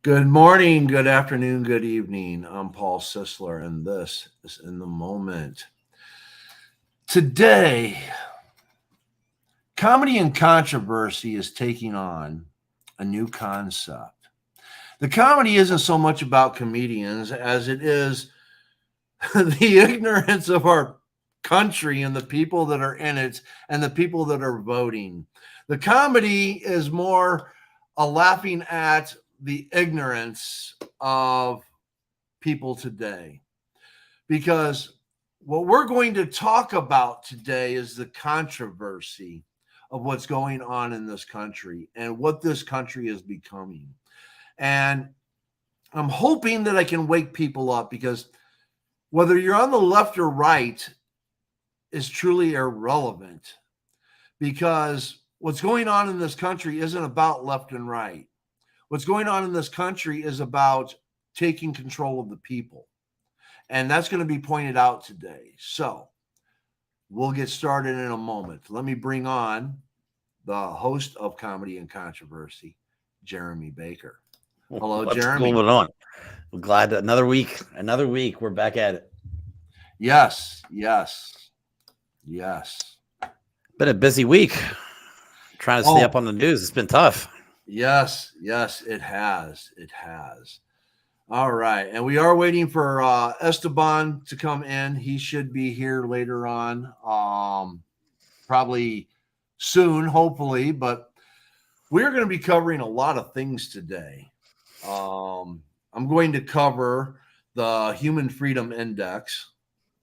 Good morning, good afternoon, good evening. I'm Paul Sisler, and this is In the Moment. Today, comedy and controversy is taking on a new concept. The comedy isn't so much about comedians as it is the ignorance of our country and the people that are in it and the people that are voting. The comedy is more a laughing at the ignorance of people today because what we're going to talk about today is the controversy of what's going on in this country and what this country is becoming. And I'm hoping that I can wake people up because whether you're on the left or right is truly irrelevant because what's going on in this country isn't about left and right. What's going on in this country is about taking control of the people. And that's going to be pointed out today. So we'll get started in a moment. Let me bring on the host of Comedy and Controversy, Jeremy Baker. Hello, What's Jeremy. going on? I'm glad another week. We're back at it. Yes. Been a busy week. Trying to stay up on the news. It's been tough. Yes, it has. All right. And we are waiting for Esteban to come in. He should be here later on, probably soon, hopefully. But we're going to be covering a lot of things today. I'm going to cover the Human Freedom Index,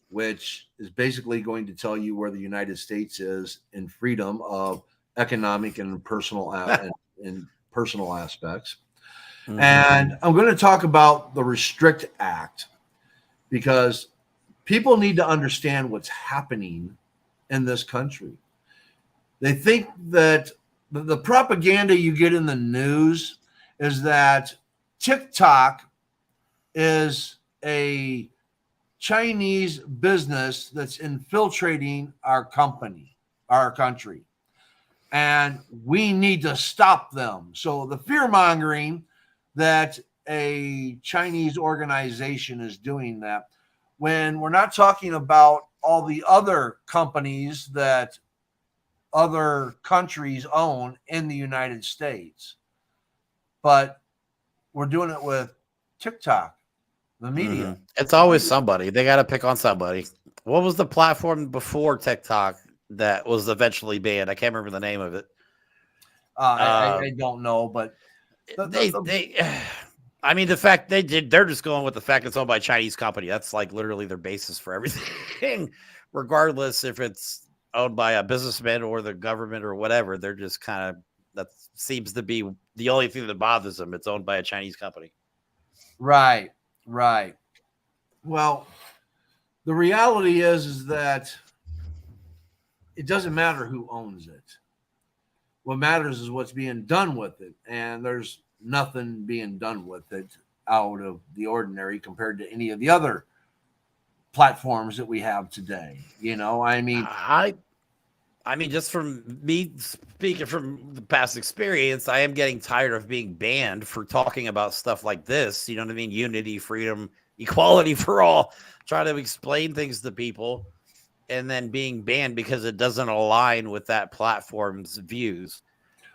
which is basically going to tell you where the United States is in freedom of economic and personal personal aspects. Mm-hmm. And I'm going to talk about the Restrict Act because people need to understand what's happening in this country. They think that the propaganda you get in the news is that TikTok is a Chinese business that's infiltrating our country. And we need to stop them. So the fear mongering that a Chinese organization is doing that, when we're not talking about all the other companies that other countries own in the United States, but we're doing it with TikTok, the media. Mm-hmm. It's always somebody. They got to pick on somebody. What was the platform before TikTok that was eventually banned? I can't remember the name of it. I don't know, but I mean, the fact they're just going with the fact it's owned by a Chinese company. That's like literally their basis for everything, regardless if it's owned by a businessman or the government or whatever. They're just kind of, that seems to be the only thing that bothers them. It's owned by a Chinese company. Right. Well, the reality is that it doesn't matter who owns it. What matters is what's being done with it. And there's nothing being done with it out of the ordinary compared to any of the other platforms that we have today. I mean, just from me speaking from the past experience, I am getting tired of being banned for talking about stuff like this. You know what I mean? Unity, freedom, equality for all. Try to explain things to people and then being banned because it doesn't align with that platform's views.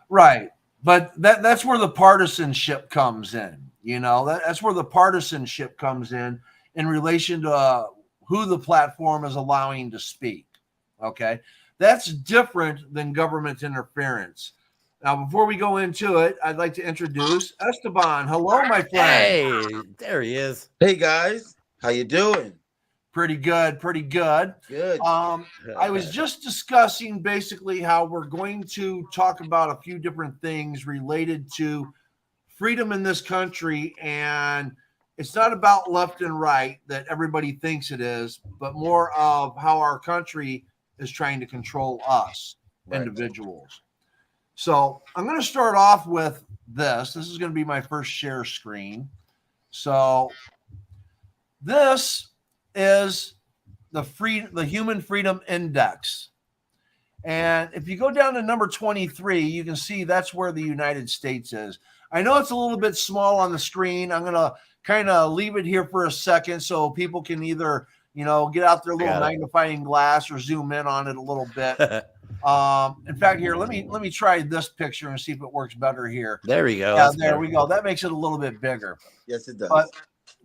Right. But that's where the partisanship comes in. That's where the partisanship comes in relation to who the platform is allowing to speak. Okay. That's different than government interference. Now, before we go into it, I'd like to introduce Esteban. Hello, my friend. Hey, there he is. Hey, guys. How you doing? Pretty good. Good. I was just discussing basically how we're going to talk about a few different things related to freedom in this country. And it's not about left and right that everybody thinks it is, but more of how our country is trying to control us, individuals. So I'm going to start off with this. This is going to be my first share screen. So this is the Human Freedom Index. And if you go down to number 23, you can see that's where the United States is. I know it's a little bit small on the screen. I'm going to kind of leave it here for a second so people can either, get out their little magnifying glass or zoom in on it a little bit. In fact, here, let me try this picture and see if it works better here. There we go. Yeah, there we go. That makes it a little bit bigger. Yes, it does. But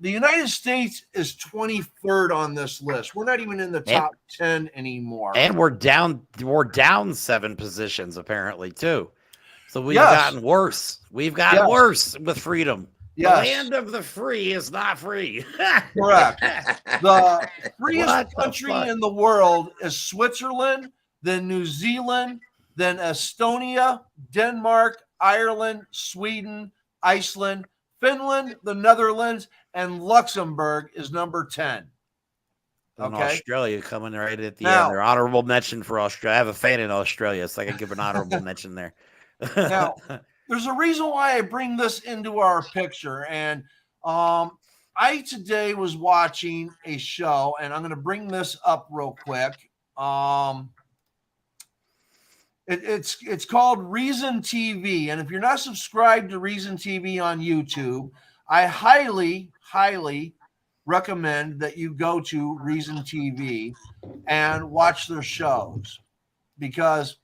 the United States is 23rd on this list. We're not even in the top 10 anymore. And we're down 7 positions apparently too. So we've gotten worse. We've gotten worse with freedom. The land of the free is not free. Correct. The freest country in the world is Switzerland, then New Zealand, then Estonia, Denmark, Ireland, Sweden, Iceland, Finland, the Netherlands, and Luxembourg is number 10. And Australia coming right at the end. Their honorable mention for Australia. I have a fan in Australia, so I can give an honorable mention there. Now, there's a reason why I bring this into our picture. And I today was watching a show, and I'm going to bring this up real quick. It's called Reason TV. And if you're not subscribed to Reason TV on YouTube, I highly, highly recommend that you go to Reason TV and watch their shows, because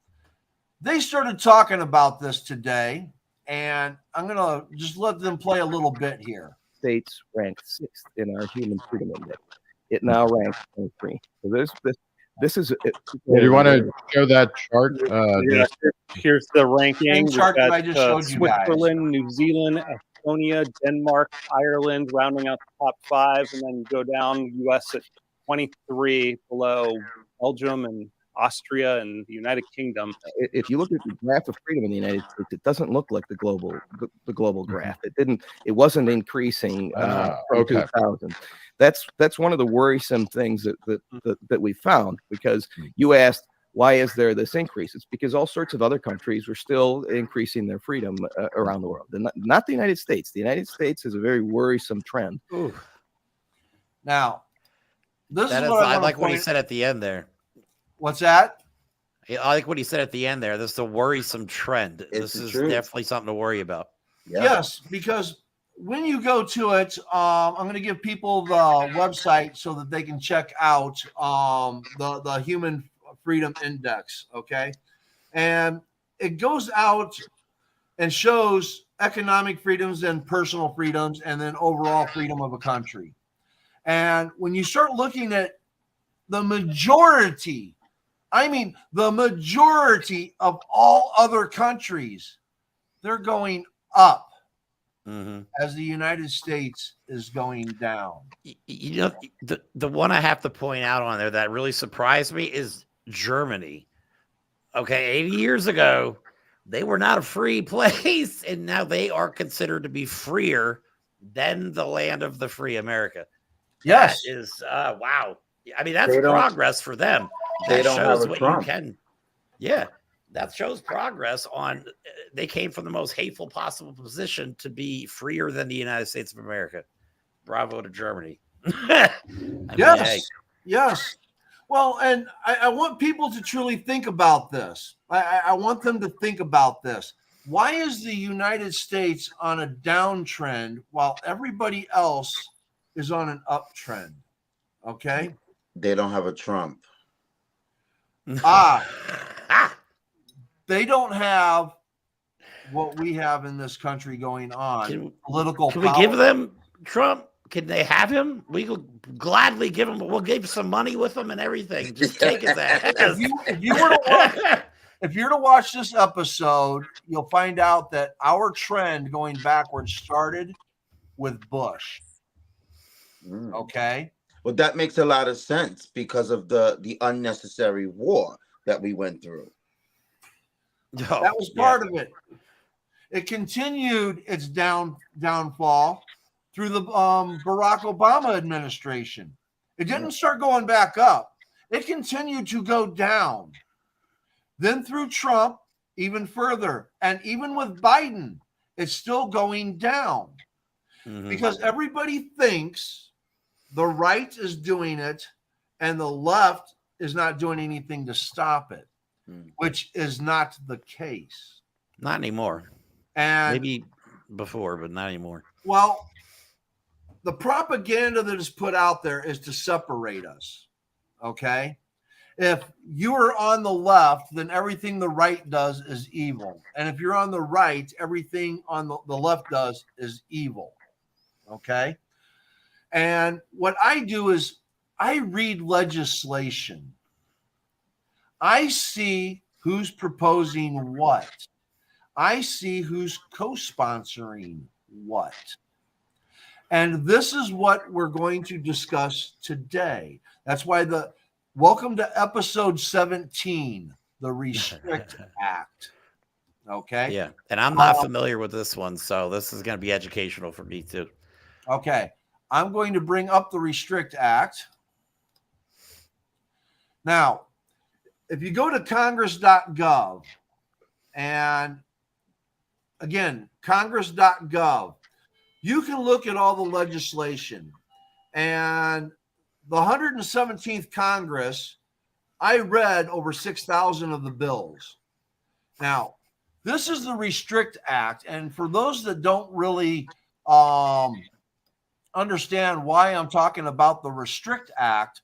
they started talking about this today, and I'm going to just let them play a little bit here. States ranked 6th in our Human Freedom Index. It now ranks 23. So this is. Do you want to show that chart? Here's the ranking. Chart that I just showed you guys. Switzerland, New Zealand, Estonia, Denmark, Ireland, rounding out the top 5, and then you go down. U.S. at 23, below Belgium and Austria and the United Kingdom. If you look at the graph of freedom in the United States, it doesn't look like the global graph. It wasn't increasing from 2000. That's one of the worrisome things that we found, because you asked, why is there this increase? It's because all sorts of other countries were still increasing their freedom around the world, and not the United States. The United States is a very worrisome trend. Ooh. Now, this is what I like what he said at the end there. What's that? I like what he said at the end there. This is a worrisome trend. This is definitely something to worry about. Yeah. Yes, because when you go to it, I'm going to give people the website so that they can check out the Human Freedom Index, okay? And it goes out and shows economic freedoms and personal freedoms, and then overall freedom of a country. And when you start looking at the majority of all other countries, they're going up as the United States is going down. The one I have to point out on there that really surprised me is Germany. Okay, 80 years ago, they were not a free place, and now they are considered to be freer than the land of the free America. Yes. That is wow. I mean, that's progress for them. They That don't have shows a what Trump. you can. Yeah, that shows progress on. They came from the most hateful possible position to be freer than the United States of America. Bravo to Germany. Yes. Well, and I want people to truly think about this. I want them to think about this. Why is the United States on a downtrend while everybody else is on an uptrend? Okay. They don't have a Trump. They don't have what we have in this country going on. Political Can power. we give them Trump? Can they have him? We will gladly give him. We'll give some money with him and everything. Just take his ass. If you're to watch this episode, you'll find out that our trend going backwards started with Bush. Okay. Well, that makes a lot of sense because of the unnecessary war that we went through. That was part of it. It continued its downfall through the Barack Obama administration. It didn't start going back up. It continued to go down. Then through Trump, even further. And even with Biden, it's still going down. Because everybody thinks the right is doing it and the left is not doing anything to stop it, which is not the case. Not anymore. And maybe before, but not anymore. Well, the propaganda that is put out there is to separate us. Okay. If you are on the left, then everything the right does is evil. And if you're on the right, everything on the left does is evil. Okay. And what I do is I read legislation. I see who's proposing what. I see who's co-sponsoring what. And this is what we're going to discuss today. That's why welcome to episode 17, the Restrict Act. Okay. Yeah. And I'm not familiar with this one, so this is going to be educational for me too. Okay. I'm going to bring up the Restrict Act. Now, if you go to congress.gov, and again, congress.gov, you can look at all the legislation. And the 117th Congress, I read over 6,000 of the bills. Now, this is the Restrict Act. And for those that don't really understand why I'm talking about the Restrict Act,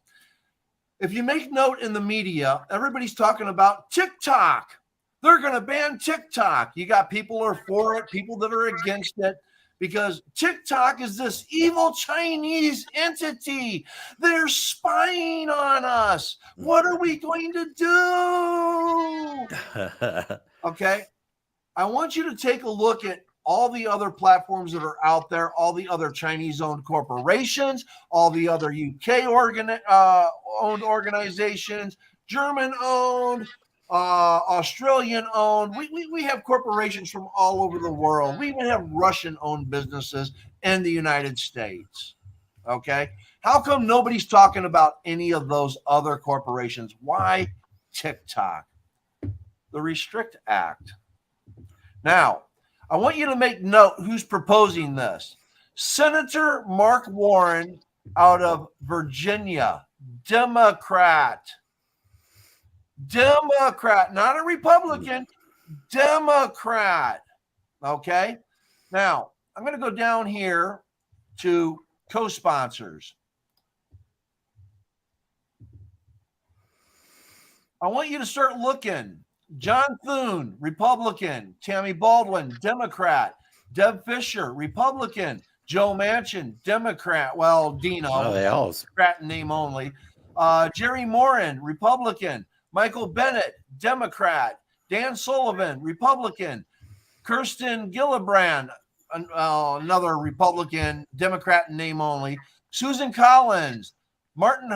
if you make note in the media, everybody's talking about TikTok. They're going to ban TikTok. You got people who are for it, people that are against it, because TikTok is this evil Chinese entity. They're spying on us. What are we going to do? Okay. I want you to take a look at all the other platforms that are out there, all the other Chinese-owned corporations, all the other UK-owned organizations, German-owned, Australian-owned. We have corporations from all over the world. We even have Russian-owned businesses in the United States. Okay? How come nobody's talking about any of those other corporations? Why TikTok? The Restrict Act. Now, I want you to make note who's proposing this. Senator Mark Warren out of Virginia, Democrat. Democrat, not a Republican, Democrat. Okay. Now, I'm going to go down here to co-sponsors. I want you to start looking. John Thune, Republican. Tammy Baldwin, Democrat. Deb Fisher, Republican. Joe Manchin, Democrat. Well, Dino, Democrat in name only. Jerry Moran, Republican. Michael Bennett, Democrat. Dan Sullivan, Republican. Kirsten Gillibrand, another Republican, Democrat in name only. Susan Collins, Martin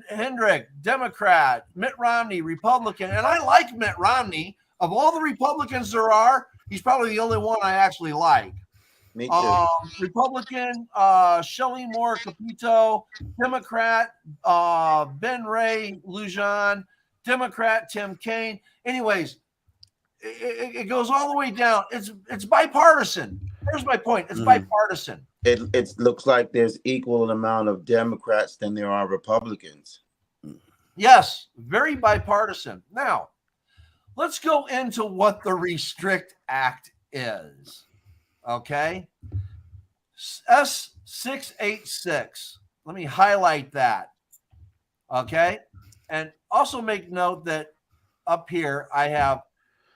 Hendrick, Democrat. Mitt Romney, Republican. And I like Mitt Romney. Of all the Republicans there are, he's probably the only one I actually like. Me too. Republican, Shelley Moore Capito. Democrat, Ben Ray Lujan. Democrat, Tim Kaine. Anyways, it goes all the way down. It's bipartisan. Here's my point. It's bipartisan. It looks like there's equal amount of Democrats than there are Republicans. Yes, very bipartisan. Now, let's go into what the Restrict Act is. Okay? S686. Let me highlight that. Okay? And also make note that up here I have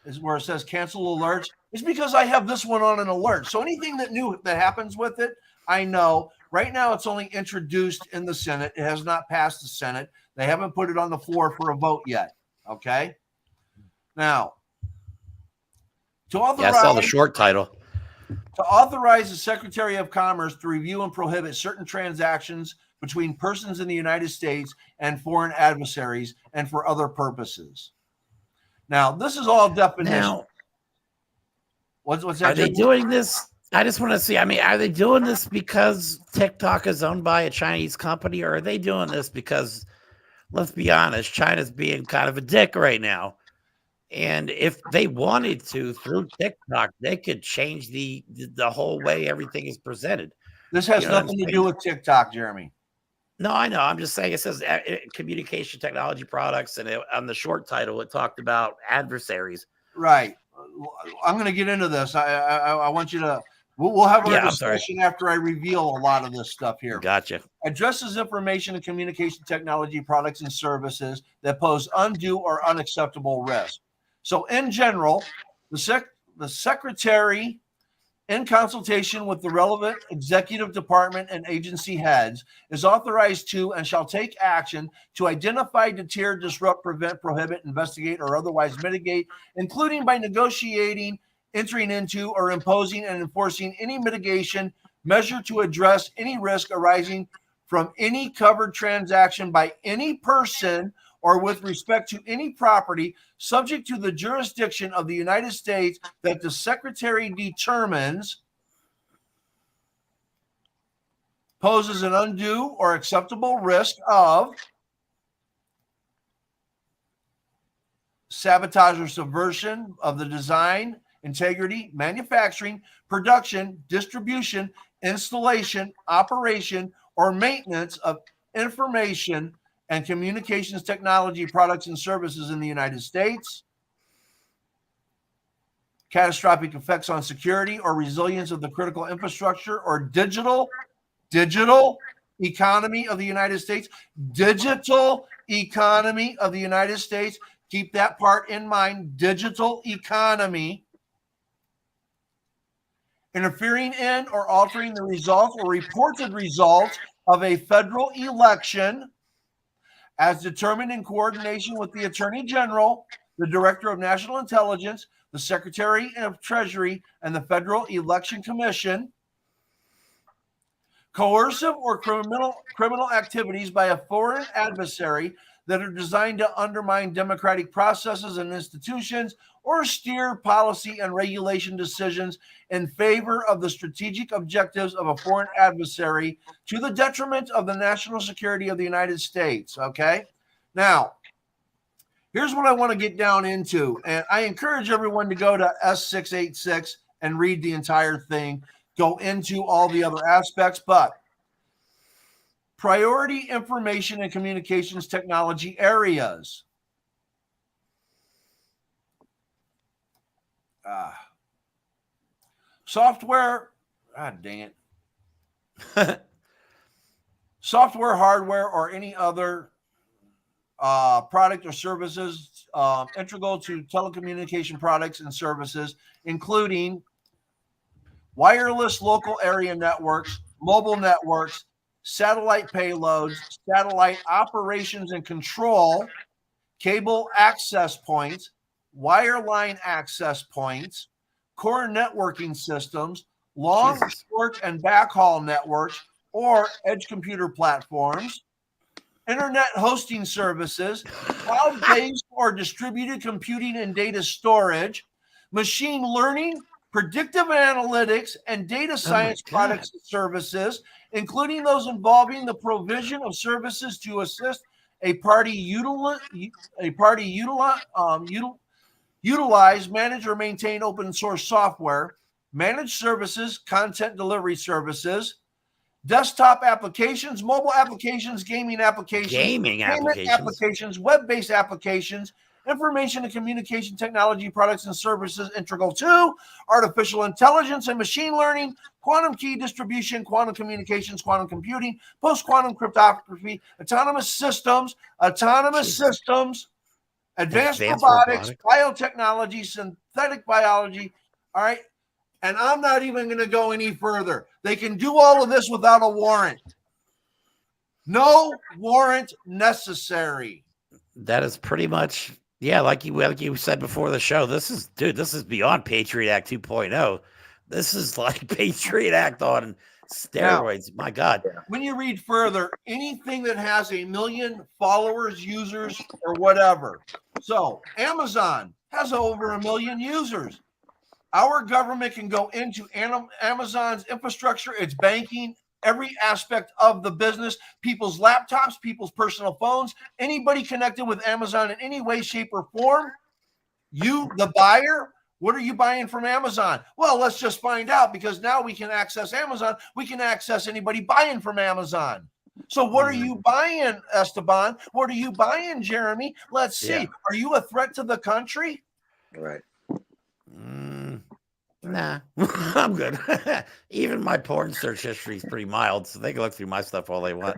is where it says cancel alerts. It's because I have this one on an alert. So anything that happens with it, I know. Right now it's only introduced in the Senate. It has not passed the Senate. They haven't put it on the floor for a vote yet. Okay. Now, to authorize, I saw the short title. To authorize the Secretary of Commerce to review and prohibit certain transactions between persons in the United States and foreign adversaries and for other purposes. Now, this is all definition. Now, what's that? Are they doing this? I just want to see. I mean, are they doing this because TikTok is owned by a Chinese company, or are they doing this because, let's be honest, China's being kind of a dick right now? And if they wanted to, through TikTok, they could change the whole way everything is presented. This has nothing to do with TikTok, Jeremy. No, I know. I'm just saying it says communication technology products, and on the short title, it talked about adversaries. Right. I'm going to get into this. I want you to We'll have our Yeah, I'm sorry. discussion after I reveal a lot of this stuff here. Gotcha. Addresses information and communication technology products and services that pose undue or unacceptable risk. So in general, the secretary, in consultation with the relevant executive department and agency heads, is authorized to and shall take action to identify, deter, disrupt, prevent, prohibit, investigate, or otherwise mitigate, including by negotiating, entering into, or imposing and enforcing any mitigation measure to address any risk arising from any covered transaction by any person or with respect to any property subject to the jurisdiction of the United States that the Secretary determines poses an undue or acceptable risk of sabotage or subversion of the design, integrity, manufacturing, production, distribution, installation, operation, or maintenance of information and communications technology products and services in the United States. Catastrophic effects on security or resilience of the critical infrastructure or digital economy of the United States. Digital economy of the United States. Keep that part in mind. Digital economy. Interfering in or altering the results or reported results of a federal election as determined in coordination with the Attorney General, the Director of National Intelligence, the Secretary of Treasury, and the Federal Election Commission. Coercive or criminal activities by a foreign adversary that are designed to undermine democratic processes and institutions or steer policy and regulation decisions in favor of the strategic objectives of a foreign adversary to the detriment of the national security of the United States. Okay? Now, here's what I want to get down into, and I encourage everyone to go to S686 and read the entire thing, go into all the other aspects, but priority information and communications technology areas. Software, dang it. Software, hardware, or any other product or services integral to telecommunication products and services, including wireless local area networks, mobile networks, satellite payloads, satellite operations and control, cable access points, wireline access points, core networking systems, long, short, and backhaul networks, or edge computer platforms, internet hosting services, cloud-based or distributed computing and data storage, machine learning, predictive analytics, and data science products and services, including those involving the provision of services to assist a party utilize, manage, or maintain open source software, managed services, content delivery services, desktop applications, mobile applications, gaming applications, web-based applications, information and communication technology products and services integral to artificial intelligence and machine learning, quantum key distribution, quantum communications, quantum computing, post-quantum cryptography, autonomous systems, advanced robotics, biotechnology, synthetic biology. All right. And I'm not even going to go any further. They can do all of this without a warrant. No warrant necessary. That is pretty much, yeah, like you said before the show, this is beyond Patriot Act 2.0. This is like Patriot Act on steroids. Now, my God. When you read further, anything that has 1 million followers, users, or whatever. So Amazon has over 1 million users. Our government can go into Amazon's infrastructure, its banking, every aspect of the business, people's laptops, people's personal phones, anybody connected with Amazon in any way, shape, or form. You, the buyer, what are you buying from Amazon? Well, let's just find out, because now we can access Amazon. We can access anybody buying from Amazon. So what are you buying, Esteban? What are you buying, Jeremy? Let's see. Yeah. Are you a threat to the country? Right. Nah, I'm good. Even my porn search history is pretty mild, so they can look through my stuff all they want.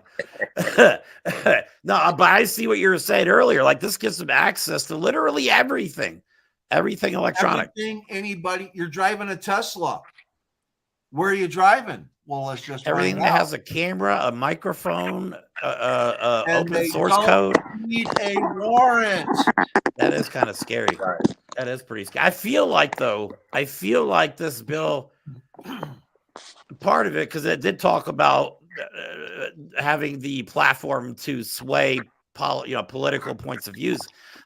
No, but I see what you were saying earlier. Like, this gives them access to literally everything electronic. Everything, anybody. You're driving a Tesla. Where are you driving? Well, let's just Everything find that out. has a camera, a microphone, And open they source don't code. need a warrant. That is kind of scary. Right. That is pretty scary. I feel like this bill, part of it, because it did talk about having the platform to sway political points of views.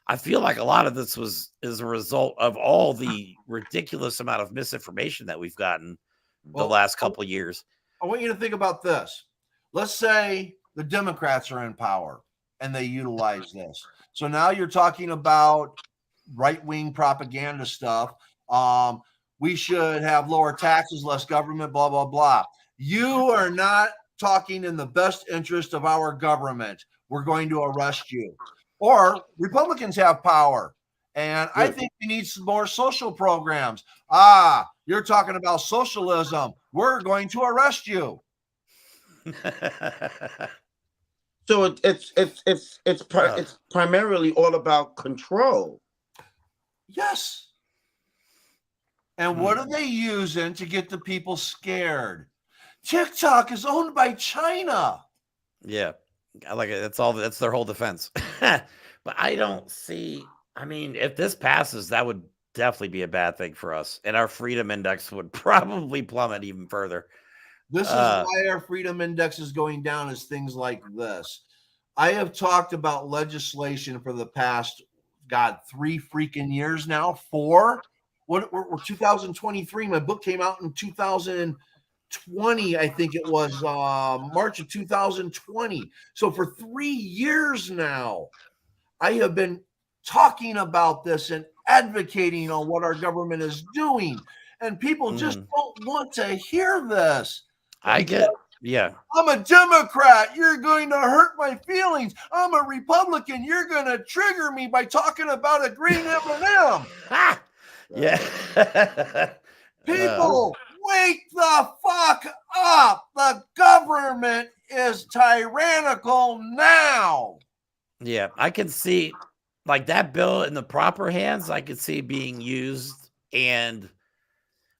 I feel like a lot of this is a result of all the ridiculous amount of misinformation that we've gotten the last couple of years. I want you to think about this. Let's say the Democrats are in power and they utilize this. So now you're talking about right-wing propaganda stuff. We should have lower taxes, less government, blah, blah, blah. You are not talking in the best interest of our government. We're going to arrest you. Or Republicans have power. And I think we need some more social programs. You're talking about socialism. We're going to arrest you. So it's primarily all about control. Yes. And what are they using to get the people scared? TikTok is owned by China. Yeah, I like it. That's their whole defense. But I don't see. I mean, if this passes, that would definitely be a bad thing for us, and our freedom index would probably plummet even further. This is why our freedom index is going down, is things like this. I have talked about legislation for the past, 3 freaking years now. 4. We're 2023. My book came out in 2020. I think it was March of 2020. So for 3 years now, I have been talking about this and advocating on what our government is doing. And people just don't want to hear this. I get, yeah. I'm a Democrat. You're going to hurt my feelings. I'm a Republican. You're going to trigger me by talking about a green M&M. Yeah. People, wake the fuck up. The government is tyrannical now. Yeah, I can see, like, that bill in the proper hands, I could see being used, and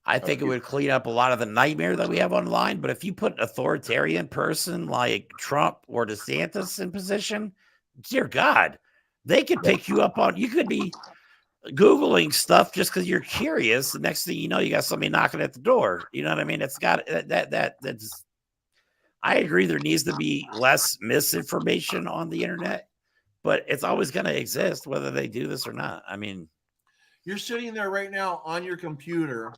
I think it would clean up a lot of the nightmare that we have online. But if you put an authoritarian person like Trump or DeSantis in position, dear God, they could pick you up on. You could be Googling stuff just because you're curious. The next thing you know, you got somebody knocking at the door. You know what I mean? It's got that's. I agree. There needs to be less misinformation on the internet, but it's always going to exist whether they do this or not. I mean, you're sitting there right now on your computer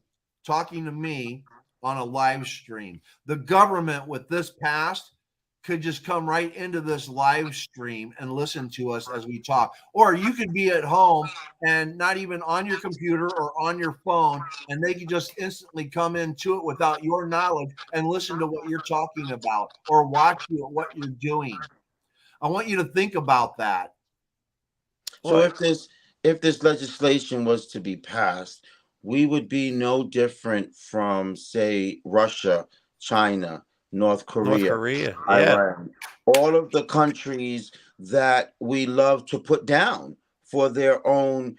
talking to me on a live stream. The government, with this passed, could just come right into this live stream and listen to us as we talk. Or you could be at home and not even on your computer or on your phone, and they could just instantly come into it without your knowledge and listen to what you're talking about or watch you at what you're doing. I want you to think about that. So if this legislation was to be passed, we would be no different from, say, Russia, China, North Korea, Iran, all of the countries that we love to put down for their own,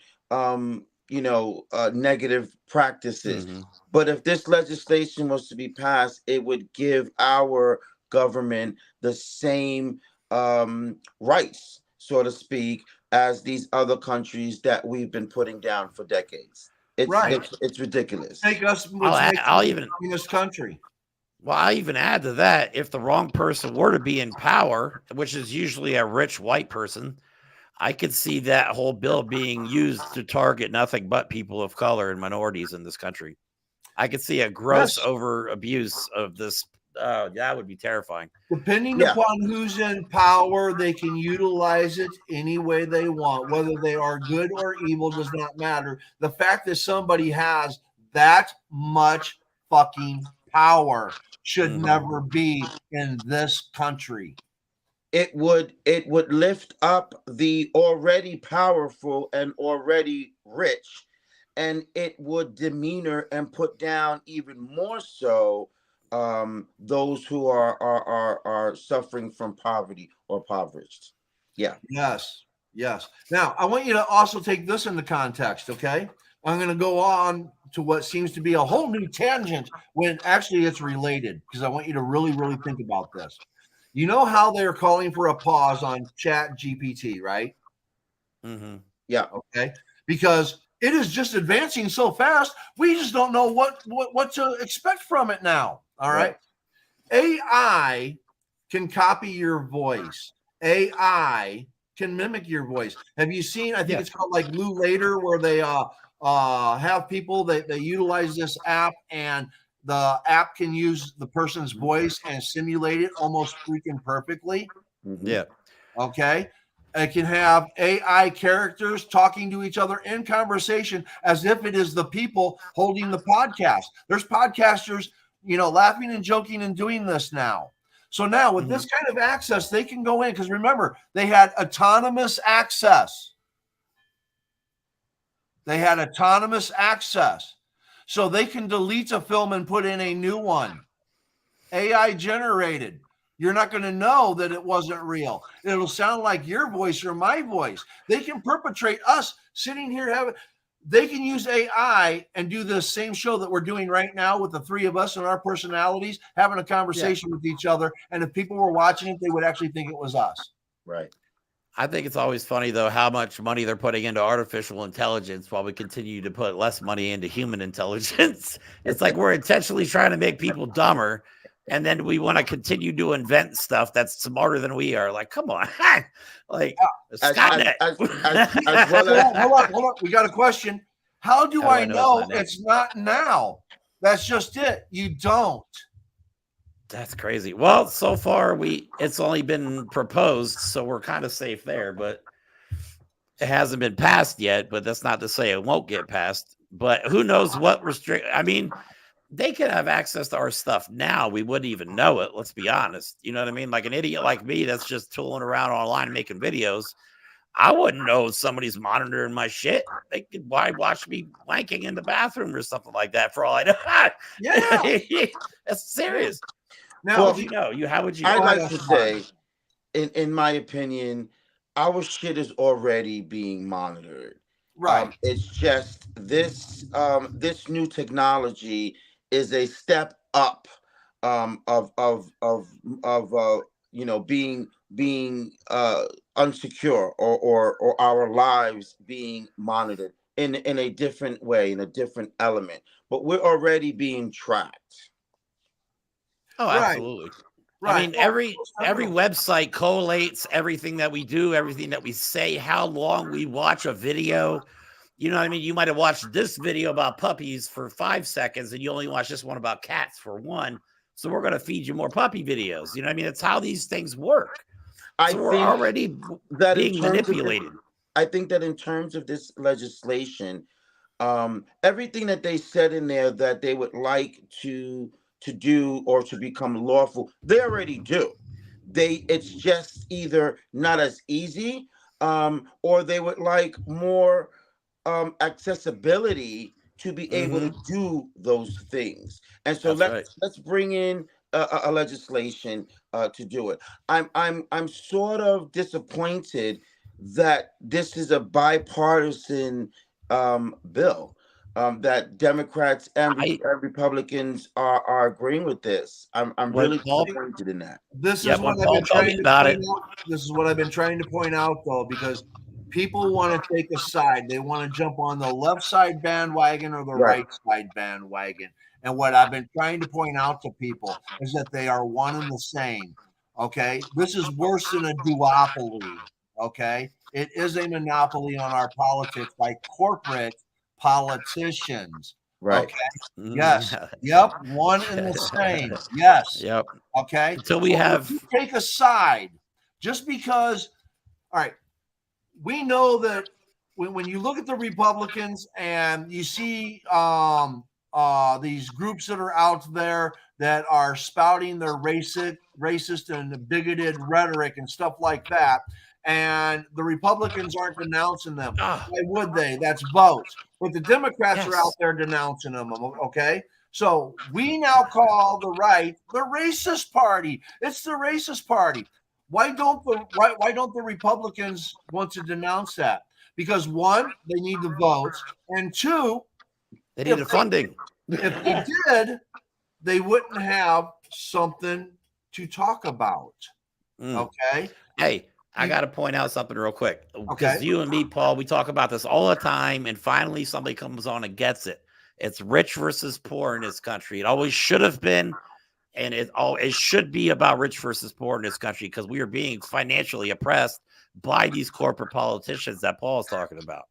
negative practices. But if this legislation was to be passed, it would give our government the same rights, so to speak, as these other countries that we've been putting down for decades. It's ridiculous. I'll even communist country. Well, I even add to that, if the wrong person were to be in power, which is usually a rich white person, I could see that whole bill being used to target nothing but people of color and minorities in this country. I could see a gross over abuse of this. That would be terrifying. Depending upon who's in power, they can utilize it any way they want. Whether they are good or evil does not matter. The fact that somebody has that much fucking power should never be in this country. It would lift up the already powerful and already rich and it would demeanor and put down even more so those who are suffering from poverty or impoverished. Yeah. Yes. Yes. Now, I want you to also take this into context, okay? I'm going to go on to what seems to be a whole new tangent when actually it's related, because I want you to really, really think about this. You know how they're calling for a pause on Chat GPT, right? Mm-hmm. Yeah. Okay. Because it is just advancing so fast, we just don't know what to expect from it now. All right. AI can copy your voice. AI can mimic your voice. Have you seen? I think it's called like Lou Later, where they have people that they utilize this app, and the app can use the person's voice and simulate it almost freaking perfectly. Mm-hmm. Yeah. Okay. It can have AI characters talking to each other in conversation as if it is the people holding the podcast. There's podcasters, laughing and joking and doing this now. So now with this kind of access, they can go in, because remember, they had autonomous access. So they can delete a film and put in a new one. AI generated. You're not going to know that it wasn't real. It'll sound like your voice or my voice. They can perpetrate us sitting here they can use AI and do the same show that we're doing right now with the three of us and our personalities having a conversation with each other. And if people were watching it, they would actually think it was us. Right. I think it's always funny, though, how much money they're putting into artificial intelligence while we continue to put less money into human intelligence. It's like we're intentionally trying to make people dumber, and then we want to continue to invent stuff that's smarter than we are. Like, come on. Like, Skynet. Hold on. We got a question. How do I know it's not now? That's just it. You don't. That's crazy. Well, so far it's only been proposed, so we're kind of safe there, but it hasn't been passed yet. But that's not to say it won't get passed. But who knows what I mean, they could have access to our stuff now. We wouldn't even know it. Let's be honest. You know what I mean? Like an idiot like me that's just tooling around online making videos. I wouldn't know if somebody's monitoring my shit. They could watch me wanking in the bathroom or something like that for all I know. Yeah. That's serious. Now, how would you? I'd like to say, in my opinion, our shit is already being monitored. Right. It's just this new technology is a step up of being unsecure or our lives being monitored in a different way, in a different element. But we're already being tracked. Oh, absolutely. Right. I mean, every website collates everything that we do, everything that we say, how long we watch a video. You know what I mean? You might have watched this video about puppies for 5 seconds and you only watch this one about cats for 1. So we're going to feed you more puppy videos. You know what I mean? It's how these things work. We're already being manipulated. I think that in terms of this legislation, everything that they said in there that they would like to do or to become lawful, they already do. It's just either not as easy, or they would like more accessibility to be able to do those things. And so let's bring in a legislation to do it. I'm sort of disappointed that this is a bipartisan bill. That Democrats and Republicans are agreeing with this. I'm really disappointed in that. This is what I've been trying to point out. This is what I've been trying to point out, though, because people want to take a side. They want to jump on the left side bandwagon or the right side bandwagon. And what I've been trying to point out to people is that they are one and the same. Okay, this is worse than a duopoly. Okay, it is a monopoly on our politics by corporate politicians. Right. Okay. Yes. Yep. One and the same. Yes. Yep. Okay. Until we have take a side, just because. All right. We know that when you look at the Republicans and you see these groups that are out there that are spouting their racist and bigoted rhetoric and stuff like that, and the Republicans aren't denouncing them. Why would they? That's votes. But the Democrats are out there denouncing them. Okay. So we now call the right the racist party. It's the racist party. Why don't the Republicans want to denounce that? Because one, they need the votes, and two, they need the funding. If they did, they wouldn't have something to talk about. Okay. Hey, I got to point out something real quick. Because Okay. you and me, Paul, we talk about this all the time, and finally somebody comes on and gets it. It's rich versus poor in this country. It always should have been, and it should be about rich versus poor in this country because we are being financially oppressed by these corporate politicians that Paul is talking about.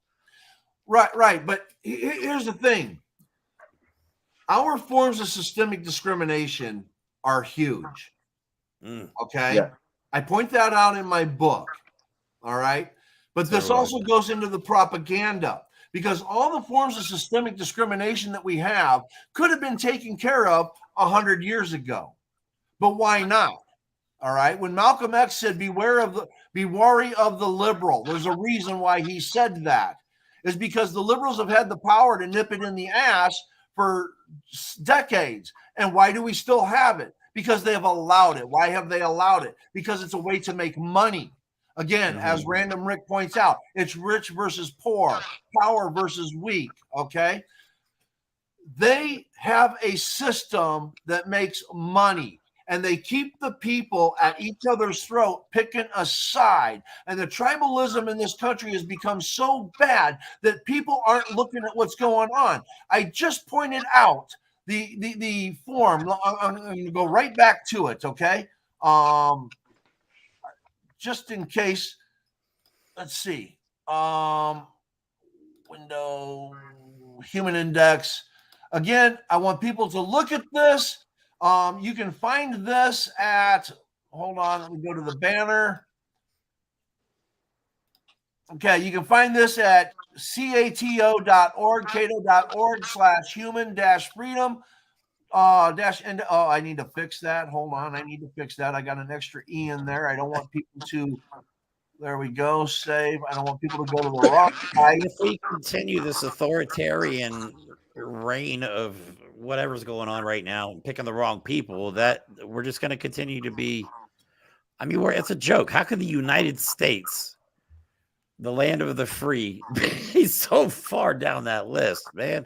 Right. But here's the thing. Our forms of systemic discrimination are huge. Okay. Yeah. I point that out in my book. All right. But this also goes into the propaganda, because all the forms of systemic discrimination that we have could have been taken care of 100 years ago. But why not? All right. When Malcolm X said, be wary of the liberal, there's a reason why he said that. Is because the liberals have had the power to nip it in the ass for decades. And why do we still have it? Because they have allowed it. Why have they allowed it? Because it's a way to make money. Again, as Random Rick points out, it's rich versus poor, power versus weak. Okay. They have a system that makes money, and they keep the people at each other's throat, picking a side. And the tribalism in this country has become so bad that people aren't looking at what's going on. I just pointed out the form. I'm going to go right back to it, okay? Just in case. Let's see. Window, human index. Again, I want people to look at this. You can find this at, hold on, let me go to the banner. Okay, you can find this at cato.org, cato.org/human-freedom. I need to fix that. Hold on, I need to fix that. I got an extra E in there. I don't want people to, there we go, save. I don't want people to go to the wrong side. If we continue this authoritarian reign of whatever's going on right now, picking the wrong people, that we're just going to continue to be, I mean, it's a joke. How can the United States, the land of the free, be so far down that list, man?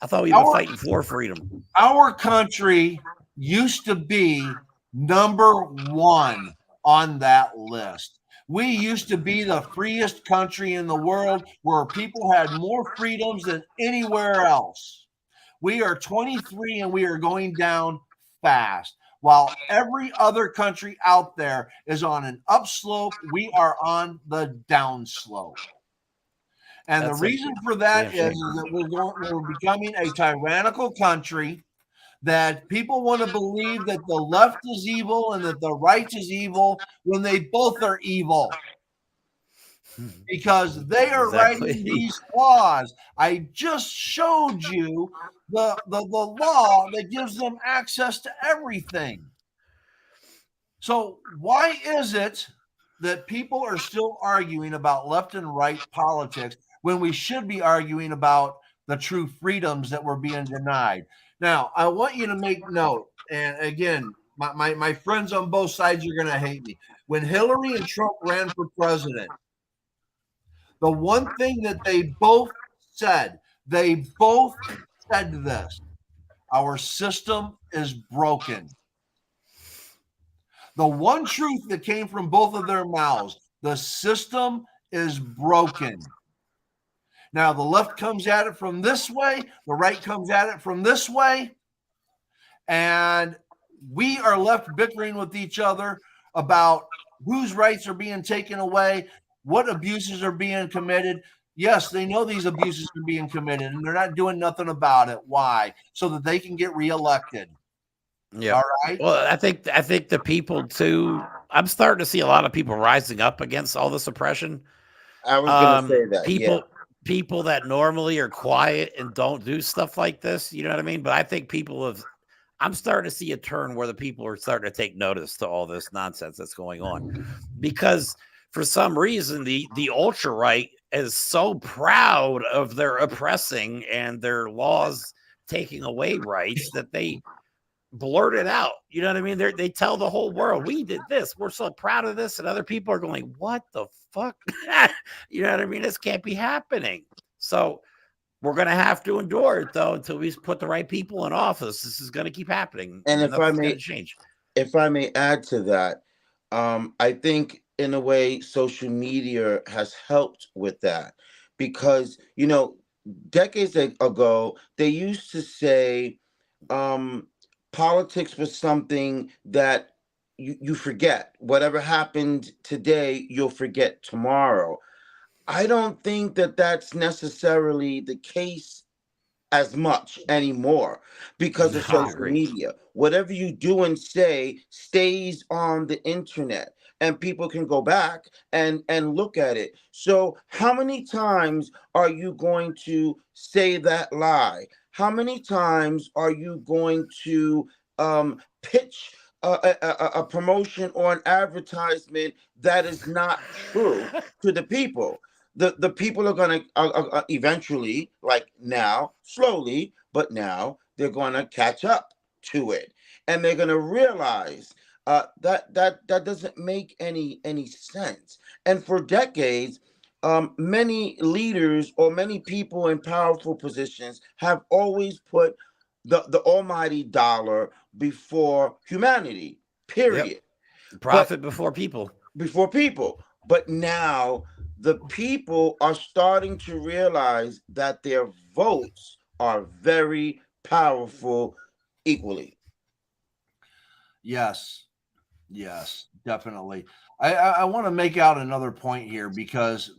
I thought we were fighting for freedom. Our country used to be number one on that list. We used to be the freest country in the world, where people had more freedoms than anywhere else. We are 23 and we are going down fast. While every other country out there is on an upslope, we are on the downslope. And the reason for that is that we're becoming a tyrannical country, that people want to believe that the left is evil and that the right is evil when they both are evil, because they are writing these laws. I just showed you the law that gives them access to everything. So why is it that people are still arguing about left and right politics when we should be arguing about the true freedoms that were being denied? Now, I want you to make note, and again, my friends on both sides are going to hate me. When Hillary and Trump ran for president, the one thing that they both said this: our system is broken. The one truth that came from both of their mouths: the system is broken. Now, the left comes at it from this way, the right comes at it from this way, and we are left bickering with each other about whose rights are being taken away, what abuses are being committed. Yes, they know these abuses are being committed, and they're not doing nothing about it. Why? So that they can get reelected. Yeah. All right. Well, I think the people too. I'm starting to see a lot of people rising up against all this oppression. I was going to say that. People that normally are quiet and don't do stuff like this, you know what I mean? But I think I'm starting to see a turn where the people are starting to take notice to all this nonsense that's going on. Because for some reason, the ultra right is so proud of their oppressing and their laws taking away rights that they blurt it out. You know what I mean? They tell the whole world, we did this. We're so proud of this. And other people are going, what the fuck? You know what I mean? This can't be happening. So we're going to have to endure it, though, until we put the right people in office. This is going to keep happening. And if I may change. If I may add to that, I think in a way social media has helped with that, because decades ago they used to say politics was something that you forget. Whatever happened today, you'll forget tomorrow. I don't think that that's necessarily the case as much anymore because of social media. Whatever you do and say stays on the internet, and people can go back and look at it. So how many times are you going to say that lie? How many times are you going to pitch a promotion or an advertisement that is not true to the people? The people are going to eventually, like now, slowly, but now they're going to catch up to it, and they're going to realize that doesn't make any sense. And for decades, many leaders or many people in powerful positions have always put the almighty dollar before humanity. Period. Yep. Profit before people. Before people. But now the people are starting to realize that their votes are very powerful equally. Yes, definitely. I want to make out another point here because,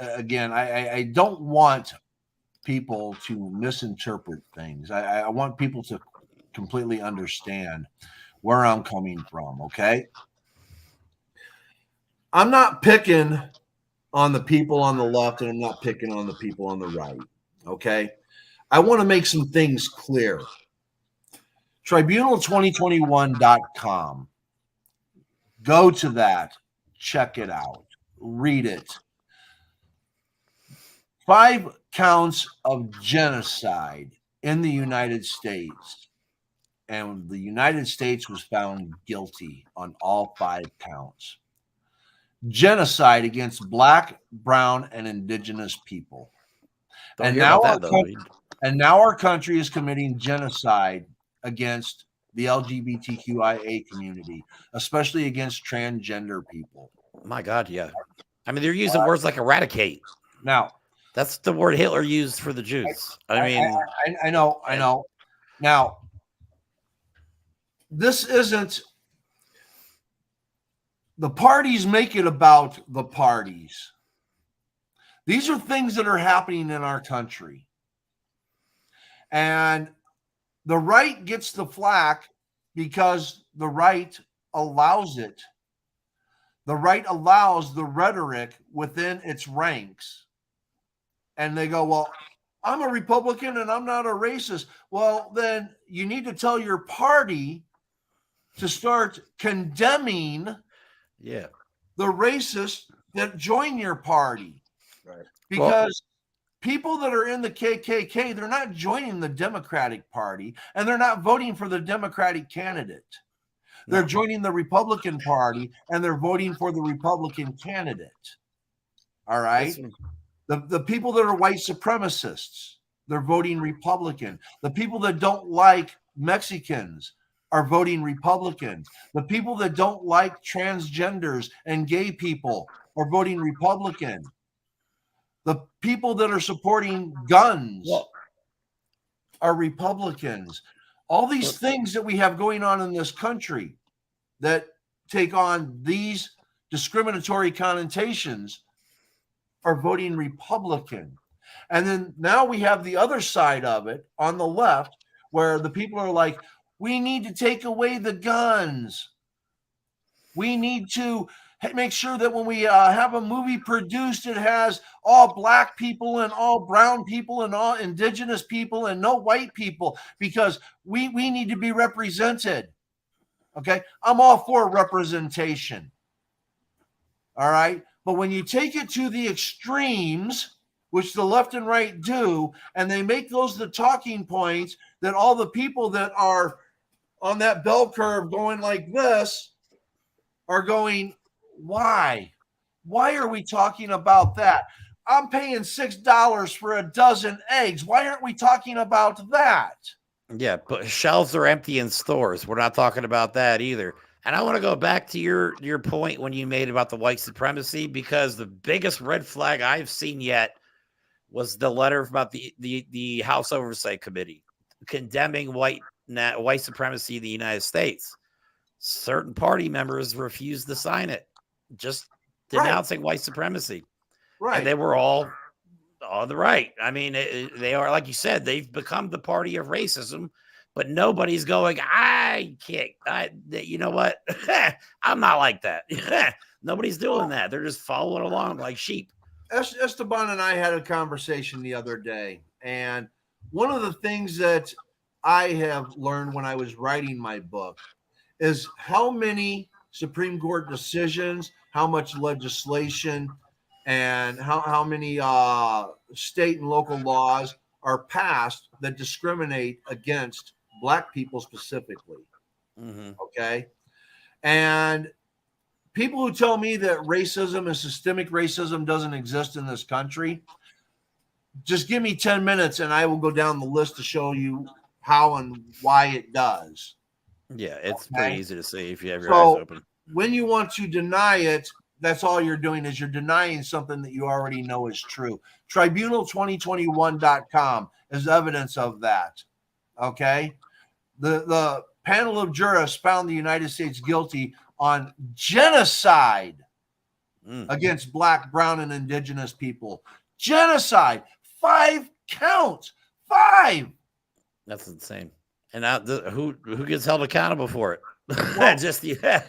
again, I don't want people to misinterpret things. I want people to completely understand where I'm coming from, okay? I'm not picking on the people on the left, and I'm not picking on the people on the right. Okay. I want to make some things clear. Tribunal2021.com. Go to that, check it out, read it. 5 counts of genocide in the United States, and the United States was found guilty on all 5 counts. Genocide against Black, brown, and indigenous people. And now our country is committing genocide against the LGBTQIA community, especially against transgender people. My God, yeah. I mean, they're using words like eradicate. Now, that's the word Hitler used for the Jews. I know. Now, this isn't. The parties make it about the parties. These are things that are happening in our country. And the right gets the flack because the right allows it. The right allows the rhetoric within its ranks. And they go, well, I'm a Republican and I'm not a racist. Well, then you need to tell your party to start condemning the racists that join your party. Right. Because people that are in the KKK, they're not joining the Democratic Party, and they're not voting for the Democratic candidate. They're joining the Republican Party, and they're voting for the Republican candidate. All right? The people that are white supremacists, they're voting Republican. The people that don't like Mexicans are voting Republican. The people that don't like transgenders and gay people are voting Republican. The people that are supporting guns are Republicans. All these things that we have going on in this country that take on these discriminatory connotations are voting Republican. And then now we have the other side of it on the left, where the people are like, we need to take away the guns. We need to make sure that when we have a movie produced, it has all Black people and all brown people and all indigenous people and no white people, because we need to be represented. Okay. I'm all for representation. All right. But when you take it to the extremes, which the left and right do, and they make those the talking points, that all the people that are on that bell curve going like this are going, why? Why are we talking about that? I'm paying $6 for a dozen eggs. Why aren't we talking about that? Yeah, but shelves are empty in stores. We're not talking about that either. And I want to go back to your point when you made about the white supremacy, because the biggest red flag I've seen yet was the letter about the House Oversight Committee condemning white supremacy in the United States. Certain party members refused to sign it, just denouncing white supremacy. Right. And they were all on the right. I mean, they are, like you said, they've become the party of racism, but nobody's going, you know what? I'm not like that. Nobody's doing that. They're just following along like sheep. Esteban and I had a conversation the other day, and one of the things that I have learned when I was writing my book is how many Supreme Court decisions, how much legislation, and how many state and local laws are passed that discriminate against Black people specifically. Mm-hmm. Okay. And people who tell me that racism and systemic racism doesn't exist in this country, just give me 10 minutes and I will go down the list to show you how and why it does. Yeah, it's pretty easy to see if you have your eyes open. When you want to deny it, that's all you're doing is you're denying something that you already know is true. Tribunal2021.com is evidence of that. Okay. The panel of jurists found the United States guilty on genocide against Black, brown, and indigenous people. Genocide. 5 counts. 5. That's insane. And now, who gets held accountable for it? Well, just where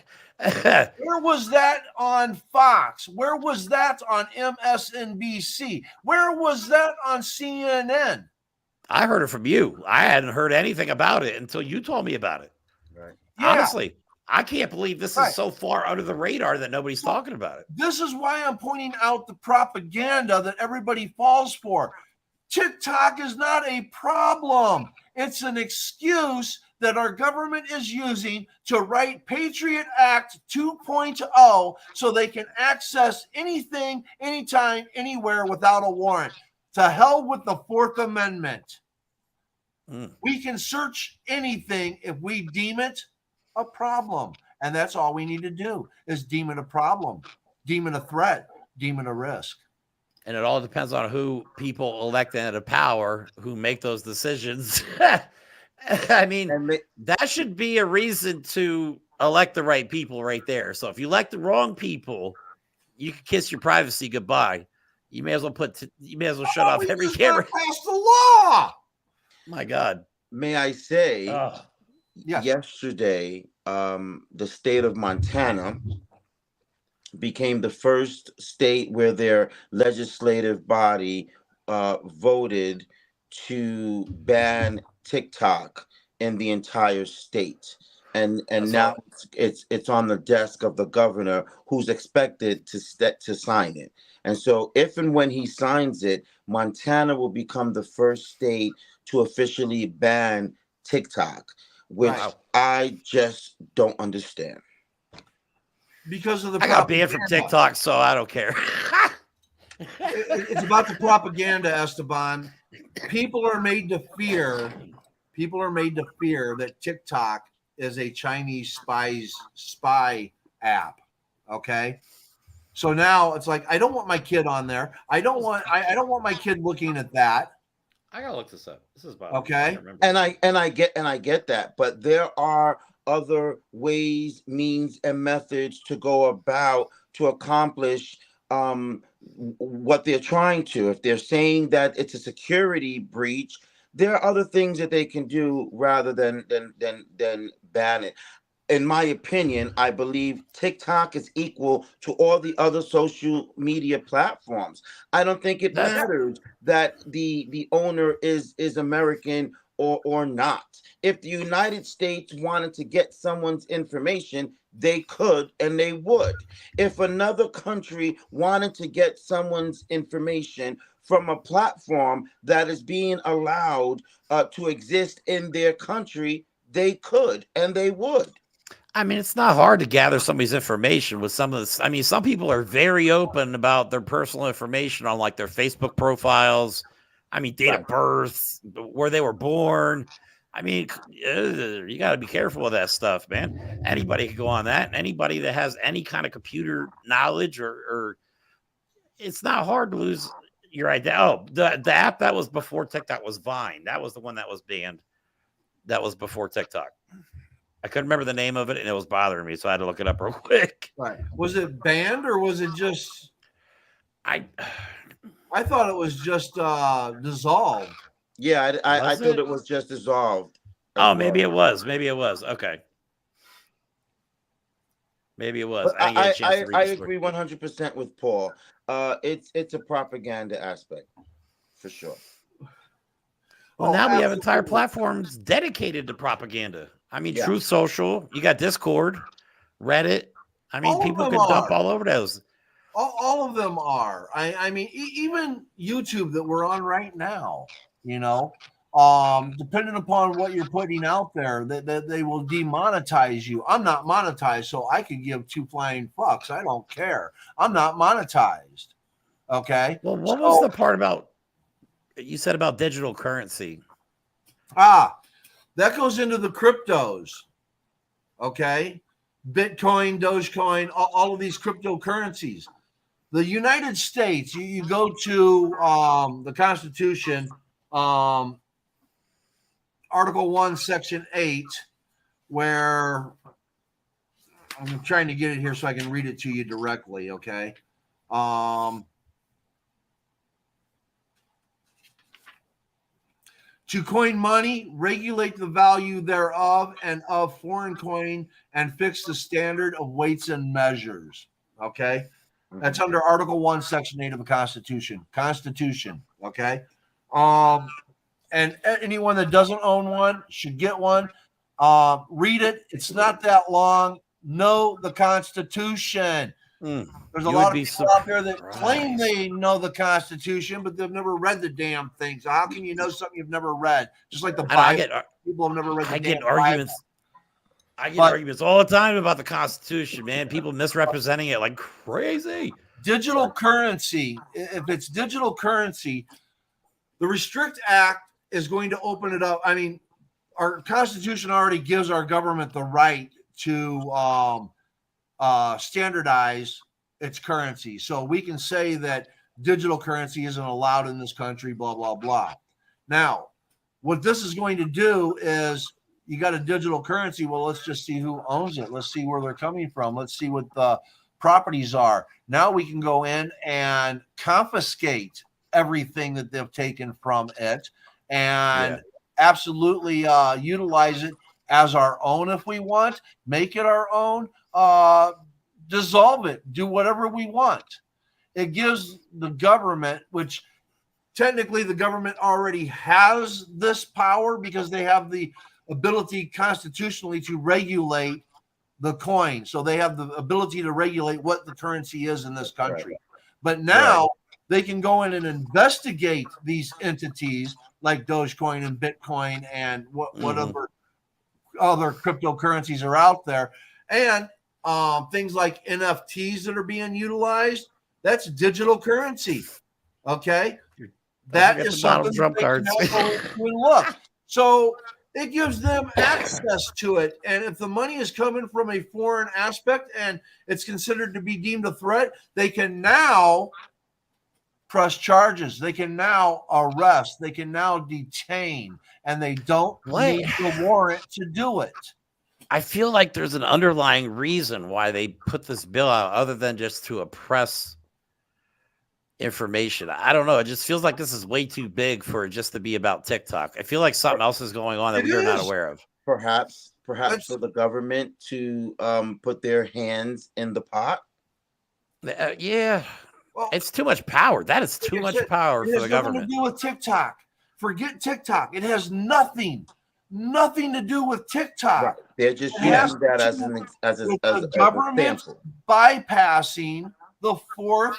was that on Fox? Where was that on MSNBC? Where was that on CNN? I heard it from you. I hadn't heard anything about it until you told me about it. Right. Yeah. Honestly, I can't believe this is so far under the radar that nobody's talking about it. This is why I'm pointing out the propaganda that everybody falls for. TikTok is not a problem. It's an excuse that our government is using to write Patriot Act 2.0 so they can access anything, anytime, anywhere without a warrant. To hell with the Fourth Amendment. We can search anything if we deem it a problem. And that's all we need to do is deem it a problem, deem it a threat, deem it a risk. And it all depends on who people elect into power who make those decisions. I mean, that should be a reason to elect the right people right there. So if you elect the wrong people, you can kiss your privacy goodbye. You may as well shut off every camera. Pass the law. My God. May I say, yesterday, the state of Montana became the first state where their legislative body voted to ban TikTok in the entire state. And now it's on the desk of the governor, who's expected to sign it. And so if and when he signs it, Montana will become the first state to officially ban TikTok, which I just don't understand. Because of the I got banned from TikTok, so I don't care. It's about the propaganda, Esteban. People are made to fear that TikTok is a Chinese spy app. Okay. So now it's like, I don't want my kid on there. I don't want my kid looking at that. I gotta look this up. This is about okay. And I get that, but there are other ways, means, and methods to go about to accomplish what they're trying to. If they're saying that it's a security breach, there are other things that they can do rather than ban it. In my opinion, I believe TikTok is equal to all the other social media platforms. I don't think it matters that the owner is American or not. If the United States wanted to get someone's information, they could and they would. If another country wanted to get someone's information from a platform that is being allowed to exist in their country, they could and they would. I mean, it's not hard to gather somebody's information with some of this. I mean, some people are very open about their personal information on like their Facebook profiles. I mean, date of birth, where they were born. I mean, you got to be careful with that stuff, man. Anybody could go on that. And anybody that has any kind of computer knowledge or it's not hard to lose your idea. Oh, the app that was before TikTok was Vine. That was the one that was banned. That was before TikTok. I couldn't remember the name of it, and it was bothering me, so I had to look it up real quick. Right. Was it banned or was it just? I thought it was just dissolved. Yeah, I thought it was just dissolved. Oh, maybe it was. Maybe it was. Okay. Maybe it was. I agree 100% with Paul. It's a propaganda aspect for sure. Well, now we have entire platforms dedicated to propaganda. I mean, Truth Social, you got Discord, Reddit. I mean, people can dump all over those. All of them are. I mean, even YouTube that we're on right now, you know, depending upon what you're putting out there, they will demonetize you. I'm not monetized, so I could give two flying fucks. I don't care. I'm not monetized. Okay. Well, what was the part about you said about digital currency? That goes into the cryptos. Okay. Bitcoin, Dogecoin, all of these cryptocurrencies. The United States, you go to the Constitution, Article 1, Section 8, where I'm trying to get it here so I can read it to you directly, okay? To coin money, regulate the value thereof and of foreign coin, and fix the standard of weights and measures. Okay, that's under Article 1, Section 8 of the Constitution. Okay, and anyone that doesn't own one should get one. Read it. It's not that long. Know the Constitution. There's a lot of people out there that claim they know the Constitution, but they've never read the damn thing. So how can you know something you've never read? Just like the Bible, people have never read the damn Bible. I get arguments all the time about the Constitution, man. People misrepresenting it like crazy. Digital currency, if it's digital currency, the Restrict Act is going to open it up. I mean, our Constitution already gives our government the right to standardize its currency. So we can say that digital currency isn't allowed in this country, blah, blah, blah. Now, what this is going to do is you got a digital currency. Well, let's just see who owns it. Let's see where they're coming from. Let's see what the properties are. Now we can go in and confiscate everything that they've taken from it and absolutely utilize it as our own if we want, make it our own, dissolve it, do whatever we want. It gives the government, which technically the government already has this power because they have the ability constitutionally to regulate the coin. So they have the ability to regulate what the currency is in this country. But now they can go in and investigate these entities like Dogecoin and Bitcoin and what other cryptocurrencies are out there. And things like NFTs that are being utilized, that's digital currency. Okay. That is something Trump cards. Look. So it gives them access to it. And if the money is coming from a foreign aspect and it's considered to be deemed a threat, they can now press charges. They can now arrest. They can now detain. And they don't need the warrant to do it. I feel like there's an underlying reason why they put this bill out other than just to oppress information. I don't know. It just feels like this is way too big for it just to be about TikTok. I feel like something else is going on that we are not aware of. Perhaps for the government to put their hands in the pot. Yeah. Well, it's too much power. That is too much power for the government. It has nothing to do with TikTok. Forget TikTok. It has nothing to do with TikTok. Right. They're just It has using that to as do an with as the a government sample. bypassing the 4th,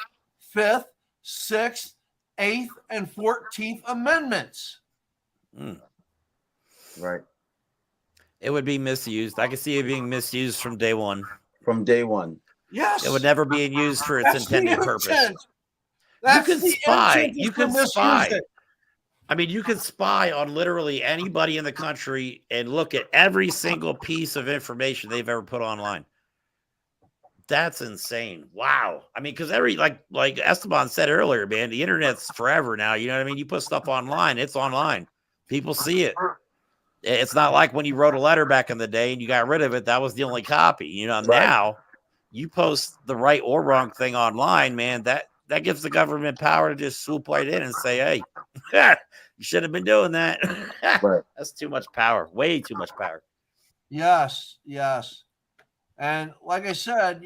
5th, 6th, 8th, and 14th Amendments. Right. It would be misused. I could see it being misused from day one. From day one. Yes. It would never be used for its intended purpose. That's you can the spy. intent is You to can misuse spy. it. I mean, you can spy on literally anybody in the country and look at every single piece of information they've ever put online. That's insane. Wow. I mean, because like Esteban said earlier, man, the internet's forever now. You know what I mean? You put stuff online, it's online. People see it. It's not like when you wrote a letter back in the day and you got rid of it. That was the only copy. You know, now you post the right or wrong thing online, man, that gives the government power to just swoop right in and say, hey, you should have been doing that. Right. That's too much power. Way too much power. Yes, yes. And like I said,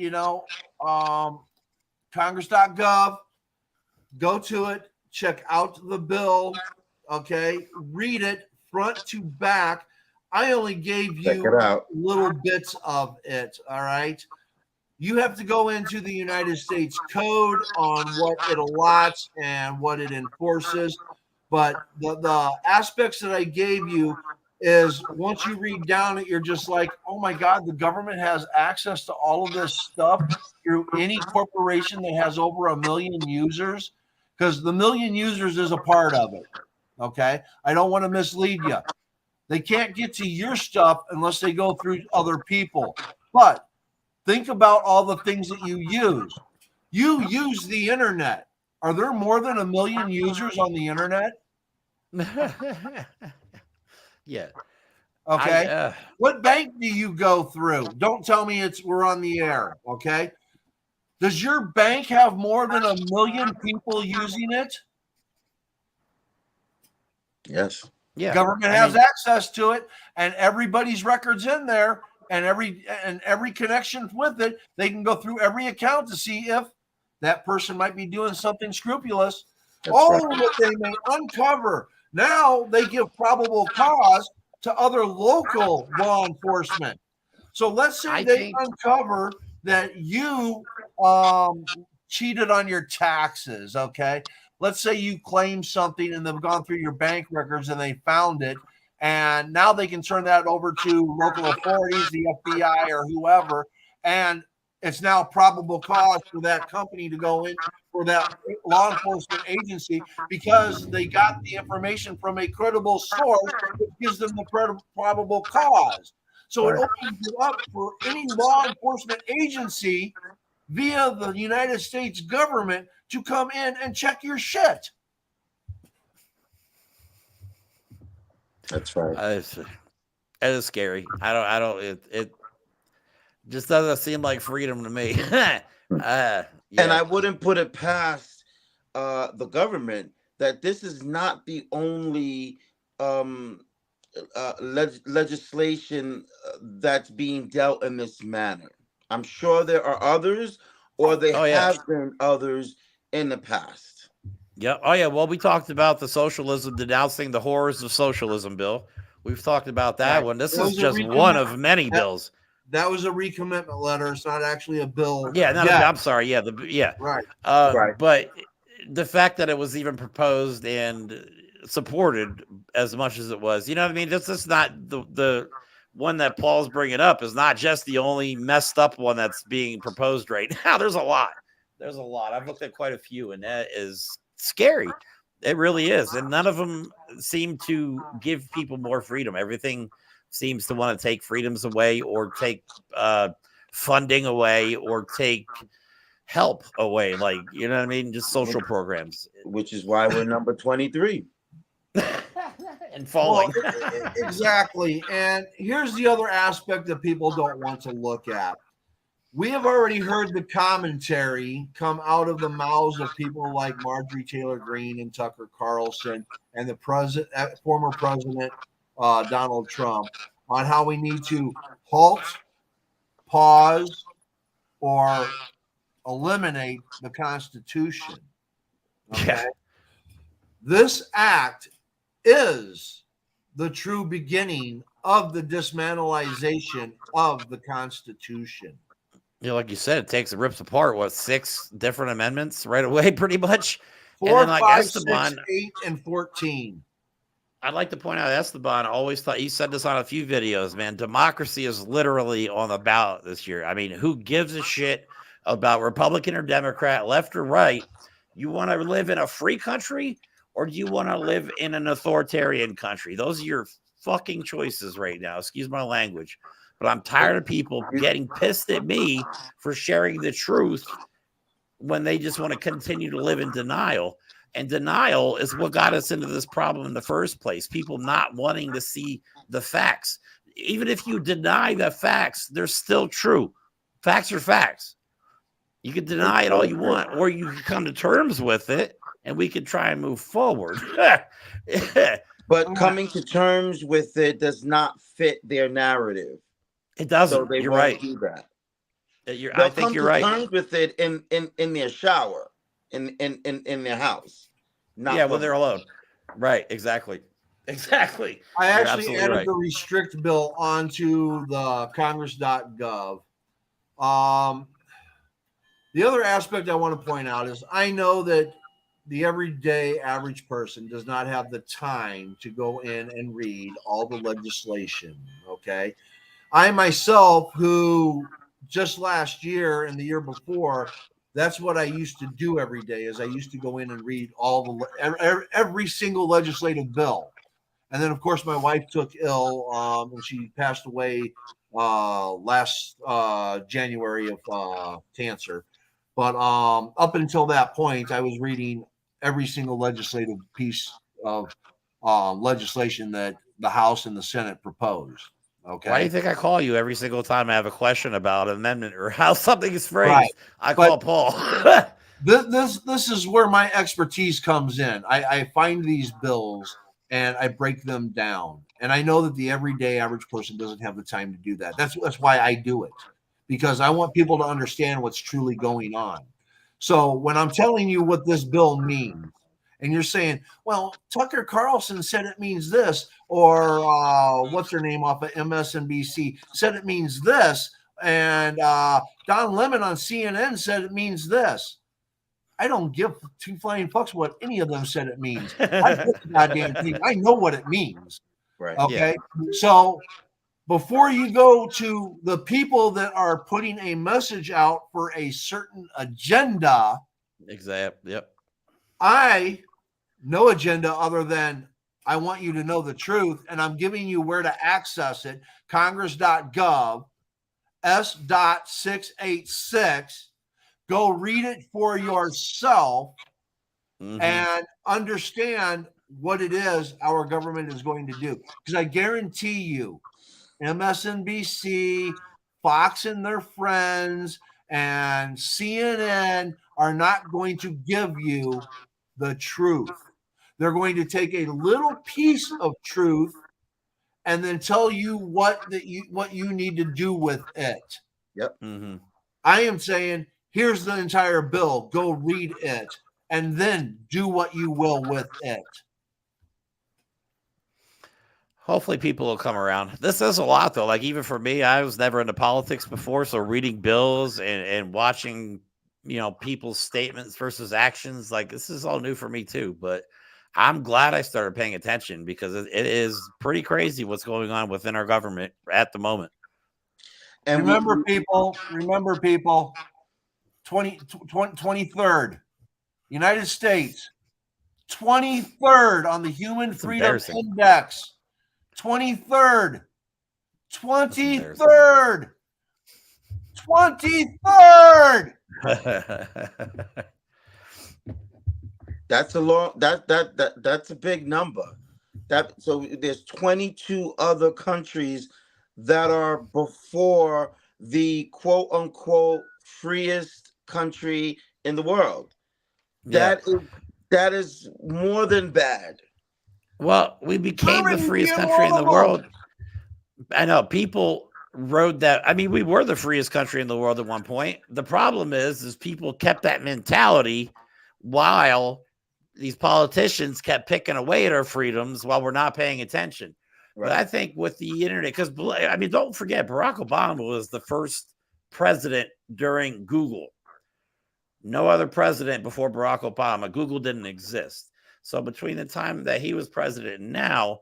Congress.gov, go to it, check out the bill, okay, read it front to back. I only gave Check you it out. little bits of it, all right? You have to go into the United States Code on what it allots and what it enforces. But the aspects that I gave you is once you read down it, you're just like, oh my God, the government has access to all of this stuff through any corporation that has over 1 million users, because the 1 million users is a part of it. Okay. I don't want to mislead you. They can't get to your stuff unless they go through other people. But think about all the things that you use. You use the internet. Are there more than 1 million users on the internet? Yeah. Okay. What bank do you go through? Don't tell me we're on the air. Okay. Does your bank have more than 1 million people using it? Yes. Yeah. Government has access to it, and everybody's records in there, and every connection with it. They can go through every account to see if that person might be doing something scrupulous. All of it they may uncover. Now they give probable cause to other local law enforcement. So let's say they uncover that you cheated on your taxes, okay? Let's say you claim something and they've gone through your bank records and they found it, and now they can turn that over to local authorities, the FBI or whoever, and it's now probable cause for that company to go in, for that law enforcement agency, because they got the information from a credible source, which gives them the probable cause. So it opens you up for any law enforcement agency via the United States government to come in and check your shit. That's right. It is scary. It just doesn't seem like freedom to me. Yeah. And I wouldn't put it past the government that this is not the only legislation that's being dealt in this manner. I'm sure there are others, or there have been others in the past. Yeah. Oh, yeah. Well, we talked about the socialism, denouncing the horrors of socialism bill. We've talked about that one. This is just one of many bills. That was a recommitment letter. It's not actually a bill. Yeah. I'm sorry. Yeah. Right. But the fact that it was even proposed and supported as much as it was, you know what I mean? This is not the one that Paul's bringing up is not just the only messed up one that's being proposed right now. There's a lot. I've looked at quite a few, and that is scary. It really is. And none of them seem to give people more freedom. Everything seems to want to take freedoms away, or take funding away, or take help away. Like, you know what I mean? Just social programs. Which is why we're number 23. And falling. Well, exactly. And here's the other aspect that people don't want to look at. We have already heard the commentary come out of the mouths of people like Marjorie Taylor Greene and Tucker Carlson and the former president Donald Trump on how we need to halt, pause, or eliminate the Constitution. Okay. Yeah. This act is the true beginning of the dismantleization of the Constitution. You know, like you said, it rips apart what 6 different amendments right away, pretty much. 4, and then, like 5, Esteban, 6, 8, and 14. I'd like to point out Esteban always thought, he said this on a few videos, man, democracy is literally on the ballot this year. I mean, who gives a shit about Republican or Democrat, left or right? You want to live in a free country or do you want to live in an authoritarian country? Those are your fucking choices right now. Excuse my language. But I'm tired of people getting pissed at me for sharing the truth when they just want to continue to live in denial. And denial is what got us into this problem in the first place. People not wanting to see the facts. Even if you deny the facts, they're still true. Facts are facts. You can deny it all you want, or you can come to terms with it, and we can try and move forward. But coming to terms with it does not fit their narrative. It doesn't. So they You're won't right. do that. I think you're right. Terms with it in their shower, in their house. When they're alone. Right. Exactly. Exactly. I actually added the restrict bill onto the Congress.gov. The other aspect I want to point out is I know that the everyday average person does not have the time to go in and read all the legislation. Okay. I myself, who just last year and the year before, that's what I used to do every day. Is I used to go in and read every single legislative bill, and then of course my wife took ill and she passed away last January of cancer. But up until that point, I was reading every single legislative piece of legislation that the House and the Senate proposed. Okay. Why do you think I call you every single time I have a question about an amendment or how something is phrased? Right. I call Paul. This is where my expertise comes in. I find these bills and I break them down. And I know that the everyday average person doesn't have the time to do that. That's why I do it, because I want people to understand what's truly going on. So when I'm telling you what this bill means, and you're saying, well, Tucker Carlson said it means this, or what's her name off of MSNBC said it means this, and Don Lemon on CNN said it means this. I don't give 2 flying fucks what any of them said it means. I know what it means. Right. Okay. Yeah. So before you go to the people that are putting a message out for a certain agenda, exactly. Yep. No agenda other than I want you to know the truth, and I'm giving you where to access it. Congress.gov, S.686. Go read it for yourself and understand what it is our government is going to do. Because I guarantee you, MSNBC, Fox and their friends, and CNN are not going to give you the truth. They're going to take a little piece of truth and then tell you what you need to do with it. Yep. I am saying, here's the entire bill. Go read it and then do what you will with it. Hopefully people will come around. This is a lot, though. Like, even for me, I was never into politics before. So reading bills and watching, people's statements versus actions, like, this is all new for me too. But I'm glad I started paying attention, because it is pretty crazy what's going on within our government at the moment. And remember, people, 23rd, United States, 23rd on the Human Freedom Index. 23rd. That's a long that's a big number. So there's 22 other countries that are before the quote unquote freest country in the world. Yeah. That is more than bad. Well, we became the freest country in the world. I know people rode that. I mean, we were the freest country in the world at one point. The problem is people kept that mentality while these politicians kept picking away at our freedoms while we're not paying attention. But I think with the internet, because I mean, don't forget, Barack Obama was the first president during Google. No other president before Barack Obama. Google didn't exist. So between the time that he was president and now,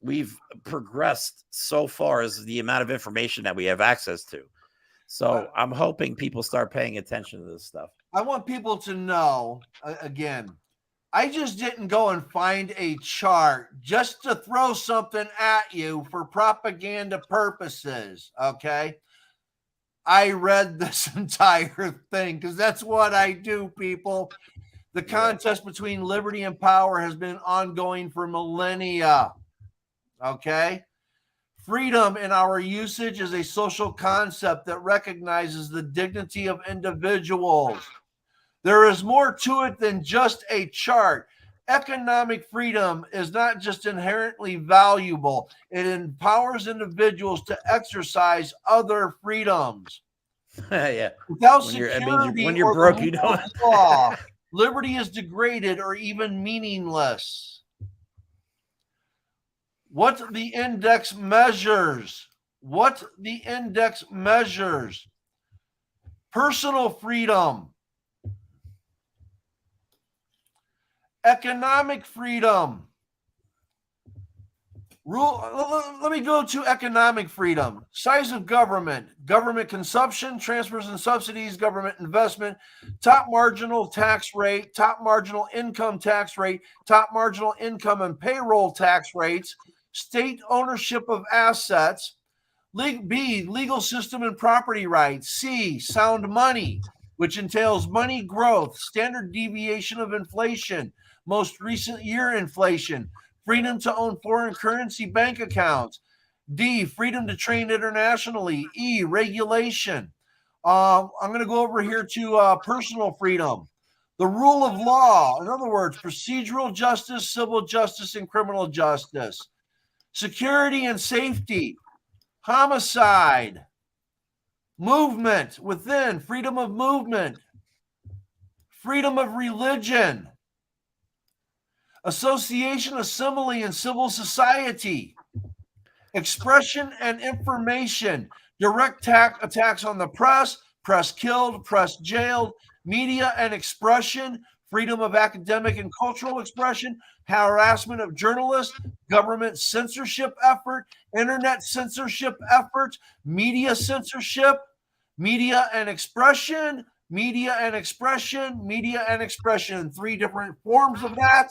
we've progressed so far as the amount of information that we have access to. So I'm hoping people start paying attention to this stuff. I want people to know, again, I just didn't go and find a chart just to throw something at you for propaganda purposes, okay? I read this entire thing because that's what I do, people. The contest between liberty and power has been ongoing for millennia, okay? Freedom in our usage is a social concept that recognizes the dignity of individuals. There is more to it than just a chart. Economic freedom is not just inherently valuable, it empowers individuals to exercise other freedoms. Yeah. Without security, when you're broke, you don't. Law, liberty is degraded or even meaningless. What the index measures. What the index measures. Personal freedom. Economic freedom. Let me go to economic freedom. Size of government. Government consumption, transfers and subsidies, government investment, top marginal tax rate, top marginal income tax rate, top marginal income and payroll tax rates, state ownership of assets. B, legal system and property rights. C, sound money, which entails money growth, standard deviation of inflation, most recent year inflation, freedom to own foreign currency bank accounts. D, freedom to trade internationally. E, regulation. I'm going to go over here to personal freedom. The rule of law, in other words, procedural justice, civil justice, and criminal justice. Security and safety. Homicide. Movement within, freedom of movement. Freedom of religion. Association, assembly, and civil society. Expression and information. Direct attacks on the press, press killed, press jailed. Media and expression. Freedom of academic and cultural expression. Harassment of journalists. Government censorship effort. Internet censorship effort. Media censorship. Media and expression. Media and expression. Media and expression. 3 different forms of that.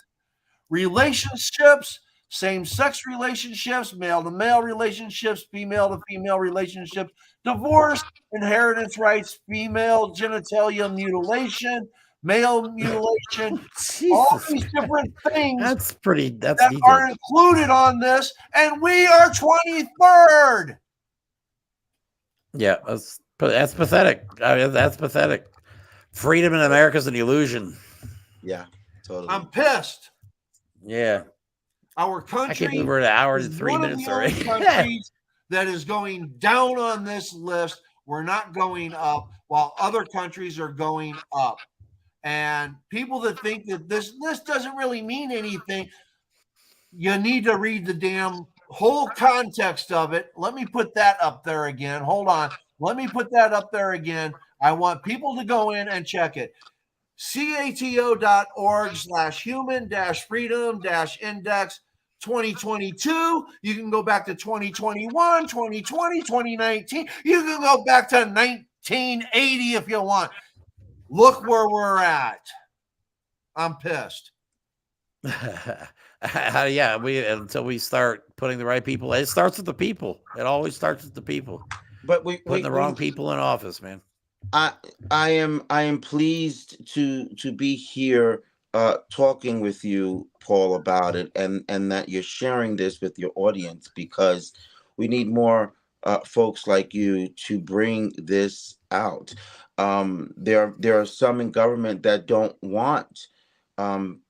Relationships, same-sex relationships, male-to-male relationships, female-to-female relationships, divorce, inheritance rights, female genitalia mutilation, male mutilation, all these different things that's that are included on this, and we are 23rd. Yeah, that's pathetic. I mean, that's pathetic. Freedom in America is an illusion. Yeah, totally. I'm pissed. Yeah. Our country, I can't believe we're at an hour and 3 minutes already. Countries that is going down on this list. We're not going up, while other countries are going up. And people that think that this list doesn't really mean anything, you need to read the damn whole context of it. Let me put that up there again. Hold on. Let me put that up there again. I want people to go in and check it. cato.org/human-freedom-index 2022. You can go back to 2021, 2020, 2019. You can go back to 1980 if you want. Look where we're at. I'm pissed. Yeah, until we start putting the right people. It starts with the people. It always starts with the people. But putting the wrong people in office, man. I am pleased to be here talking with you, Paul, about it, and that you're sharing this with your audience, because we need more folks like you to bring this out. There are some in government that don't want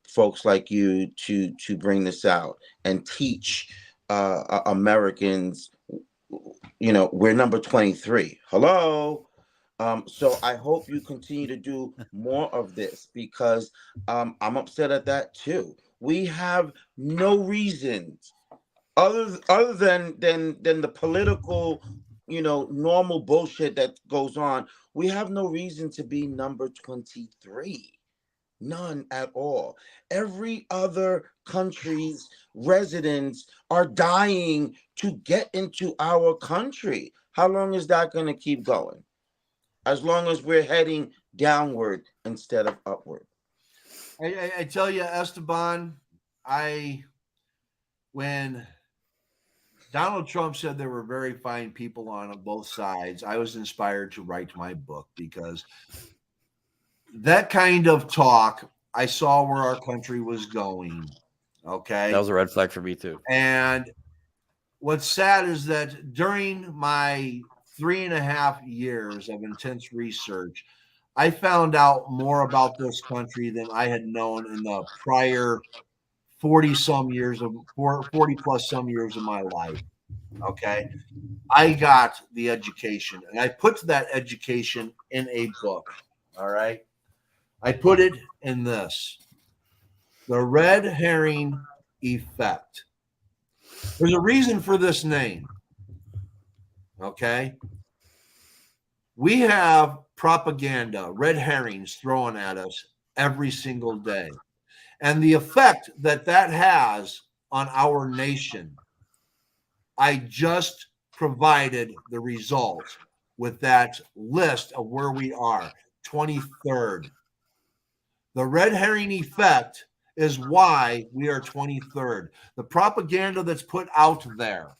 folks like you to bring this out and teach Americans. We're number 23. Hello. So I hope you continue to do more of this, because I'm upset at that too. We have no reason other than the political, normal bullshit that goes on, we have no reason to be number 23. None at all. Every other country's residents are dying to get into our country. How long is that going to keep going? As long as we're heading downward instead of upward. I tell you, Esteban, when Donald Trump said there were very fine people on both sides, I was inspired to write my book because that kind of talk, I saw where our country was going. Okay. That was a red flag for me too. And what's sad is that during my 3.5 years of intense research, I found out more about this country than I had known in the prior 40 plus some years of my life. Okay. I got the education and I put that education in a book. All right. I put it in this: the red herring effect. There's a reason for this name. Okay. We have propaganda, red herrings thrown at us every single day. And the effect that has on our nation, I just provided the results with that list of where we are, 23rd. The red herring effect is why we are 23rd. The propaganda that's put out there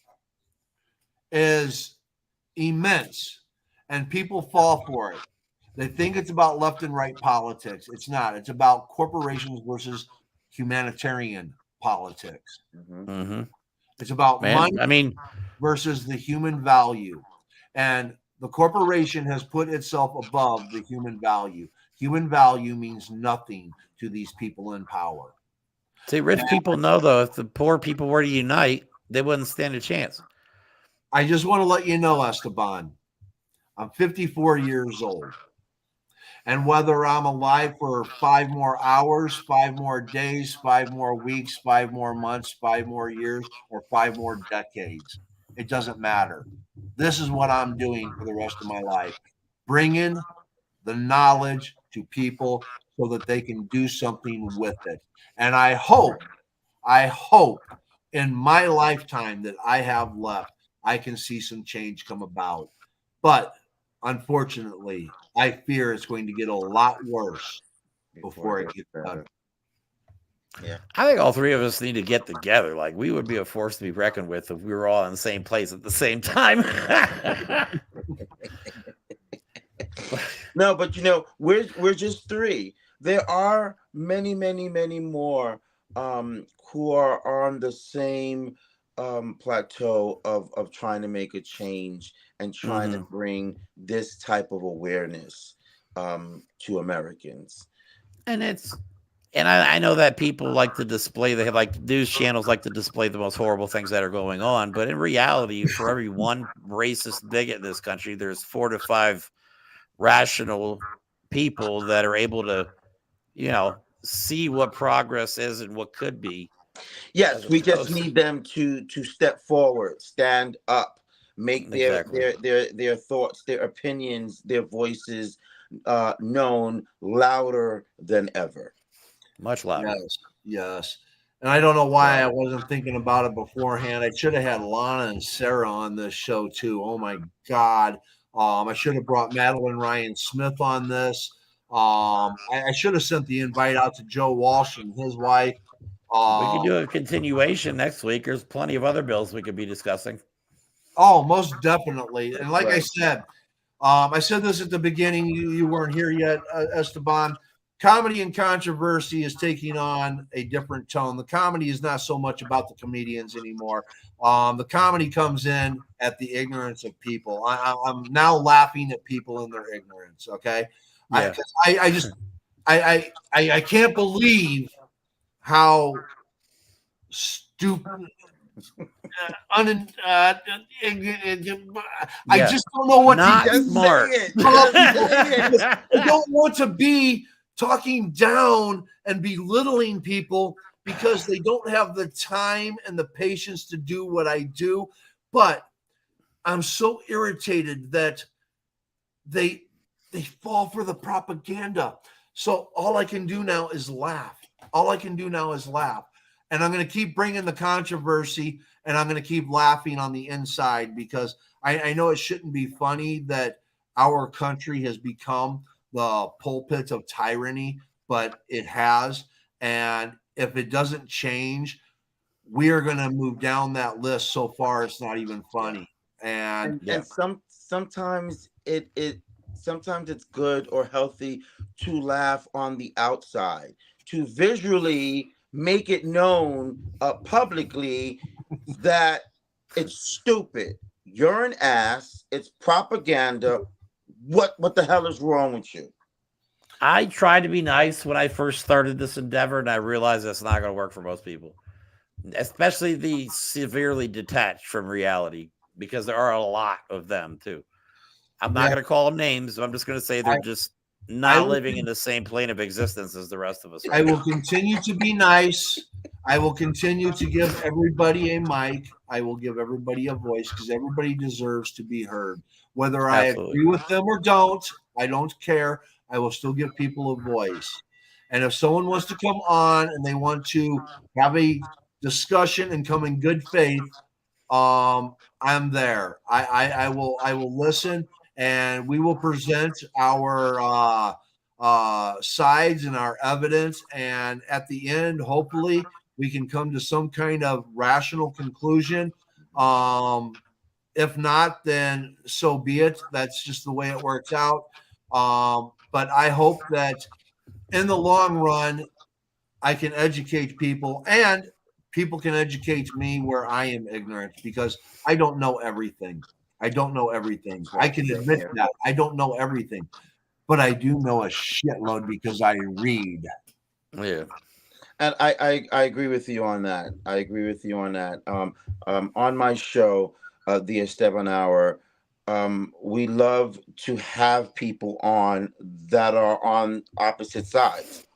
is immense, and people fall for it. They think it's about left and right politics. It's not. It's about corporations versus humanitarian politics. Mm-hmm. It's about money versus the human value. And the corporation has put itself above the human value. Human value means nothing to these people in power. See, rich people know, though, if the poor people were to unite, they wouldn't stand a chance. I just want to let you know, Esteban, I'm 54 years old. And whether I'm alive for 5 more hours, 5 more days, 5 more weeks, 5 more months, 5 more years, or 5 more decades, it doesn't matter. This is what I'm doing for the rest of my life, bringing the knowledge to people so that they can do something with it. And I hope in my lifetime that I have left, I can see some change come about. But unfortunately, I fear it's going to get a lot worse before it gets better. Yeah. I think all three of us need to get together. Like, we would be a force to be reckoned with if we were all in the same place at the same time. No, but we're just 3. There are many, many, many more who are on the same plateau of trying to make a change and trying to bring this type of awareness to Americans. And I know that people like to display, they have like news channels like to display the most horrible things that are going on. But in reality, for every one racist bigot in this country, there's 4 to 5 rational people that are able to, see what progress is and what could be. Yes, we just need them to step forward, stand up, make their thoughts, their opinions, their voices known louder than ever. Much louder. Yes. And I don't know why I wasn't thinking about it beforehand. I should have had Lana and Sarah on this show too. Oh my God. I should have brought Madeline Ryan Smith on this. I should have sent the invite out to Joe Walsh and his wife. We could do a continuation next week. There's plenty of other bills we could be discussing. Oh, most definitely. And like I said this at the beginning. You weren't here yet, Esteban. Comedy and controversy is taking on a different tone. The comedy is not so much about the comedians anymore. The comedy comes in at the ignorance of people. I'm now laughing at people in their ignorance. Okay. Yeah. I can't believe how stupid. I just don't know what to smart. I don't want to be talking down and belittling people because they don't have the time and the patience to do what I do. But I'm so irritated that they fall for the propaganda. So all I can do now is laugh. All I can do now is laugh. And I'm going to keep bringing the controversy, and I'm going to keep laughing on the inside, because I know it shouldn't be funny that our country has become the pulpit of tyranny, but it has. And if it doesn't change, we are going to move down that list so far it's not even funny. And sometimes sometimes it's good or healthy to laugh on the outside, to visually make it known publicly that it's stupid. You're an ass. It's propaganda. What the hell is wrong with you? I tried to be nice when I first started this endeavor, and I realized that's not going to work for most people, especially the severely detached from reality, because there are a lot of them too. I'm not going to call them names. I'm just going to say they're just not living in the same plane of existence as the rest of us. I will continue to be nice. I will continue to give everybody a mic. I will give everybody a voice, because everybody deserves to be heard. Whether I agree with them or don't, I don't care. I will still give people a voice. And if someone wants to come on and they want to have a discussion and come in good faith, I'm there. I will listen, and we will present our sides and our evidence. And at the end, hopefully, we can come to some kind of rational conclusion. If not, then so be it. That's just the way it works out. But I hope that in the long run, I can educate people, and people can educate me where I am ignorant, because I don't know everything. I don't know everything. I can admit that. I don't know everything, but I do know a shitload because I read. Yeah. And I agree with you on that. I agree with you on that. On my show, the Esteban Hour, we love to have people on that are on opposite sides,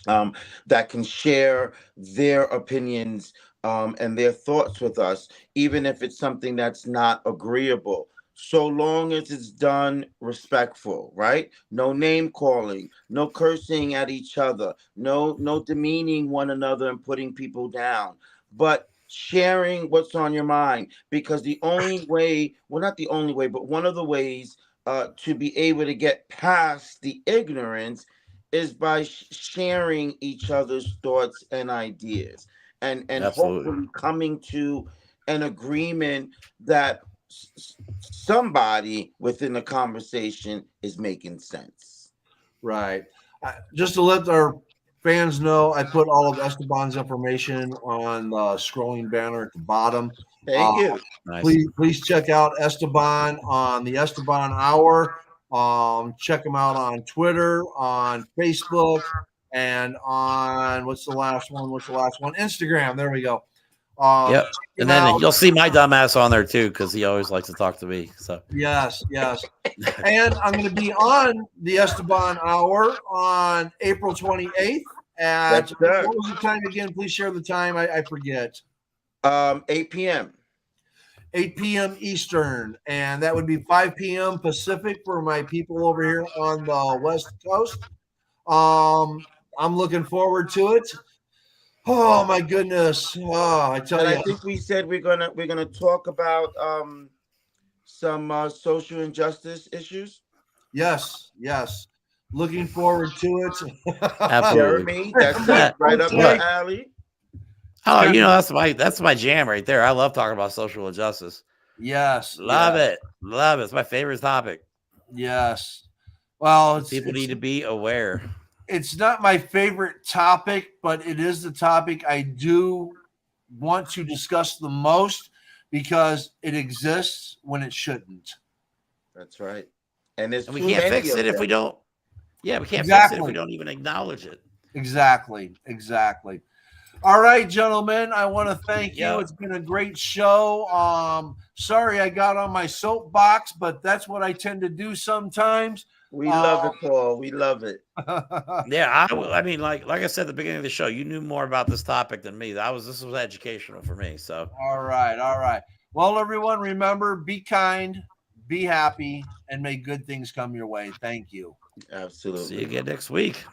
that can share their opinions and their thoughts with us, even if it's something that's not agreeable, so long as it's done respectful, right? No name calling, no cursing at each other, no demeaning one another and putting people down, but sharing what's on your mind. Because the only way, well, not the only way, but one of the ways to be able to get past the ignorance is by sharing each other's thoughts and ideas, and hopefully coming to an agreement that somebody within the conversation is making sense. Right. Just to let our fans know, I put all of Esteban's information on the scrolling banner at the bottom. Thank you. Nice. Please check out Esteban on the Esteban Hour. Check him out on Twitter, on Facebook, and on what's the last one? Instagram. There we go. Yep. And then you'll see my dumbass on there too, because he always likes to talk to me. So yes. And I'm going to be on the Esteban Hour on April 28th at what was the time again? Please share the time. I forget. 8 p.m. 8 p.m. Eastern, and that would be 5 p.m. Pacific for my people over here on the West Coast. I'm looking forward to it. Oh my goodness! Oh, I tell you. I think we said we're gonna talk about some social injustice issues. Yes. Looking forward to it. Absolutely. Jeremy, that's right up your alley. Oh, that's my jam right there. I love talking about social injustice. Yes. Love it. It's my favorite topic. Yes. Well, people need to be aware. It's not my favorite topic, but it is the topic I do want to discuss the most, because it exists when it shouldn't. That's right. And we can't fix it if we don't. Yeah, we can't fix it if we don't even acknowledge it. Exactly. All right, gentlemen, I want to thank you. It's been a great show. Sorry I got on my soapbox, but that's what I tend to do sometimes. We love it, Paul. We love it. Yeah, I mean, like I said at the beginning of the show, you knew more about this topic than me. This was educational for me. So all right. Well, everyone, remember, be kind, be happy, and may good things come your way. Thank you. Absolutely. see you again next week.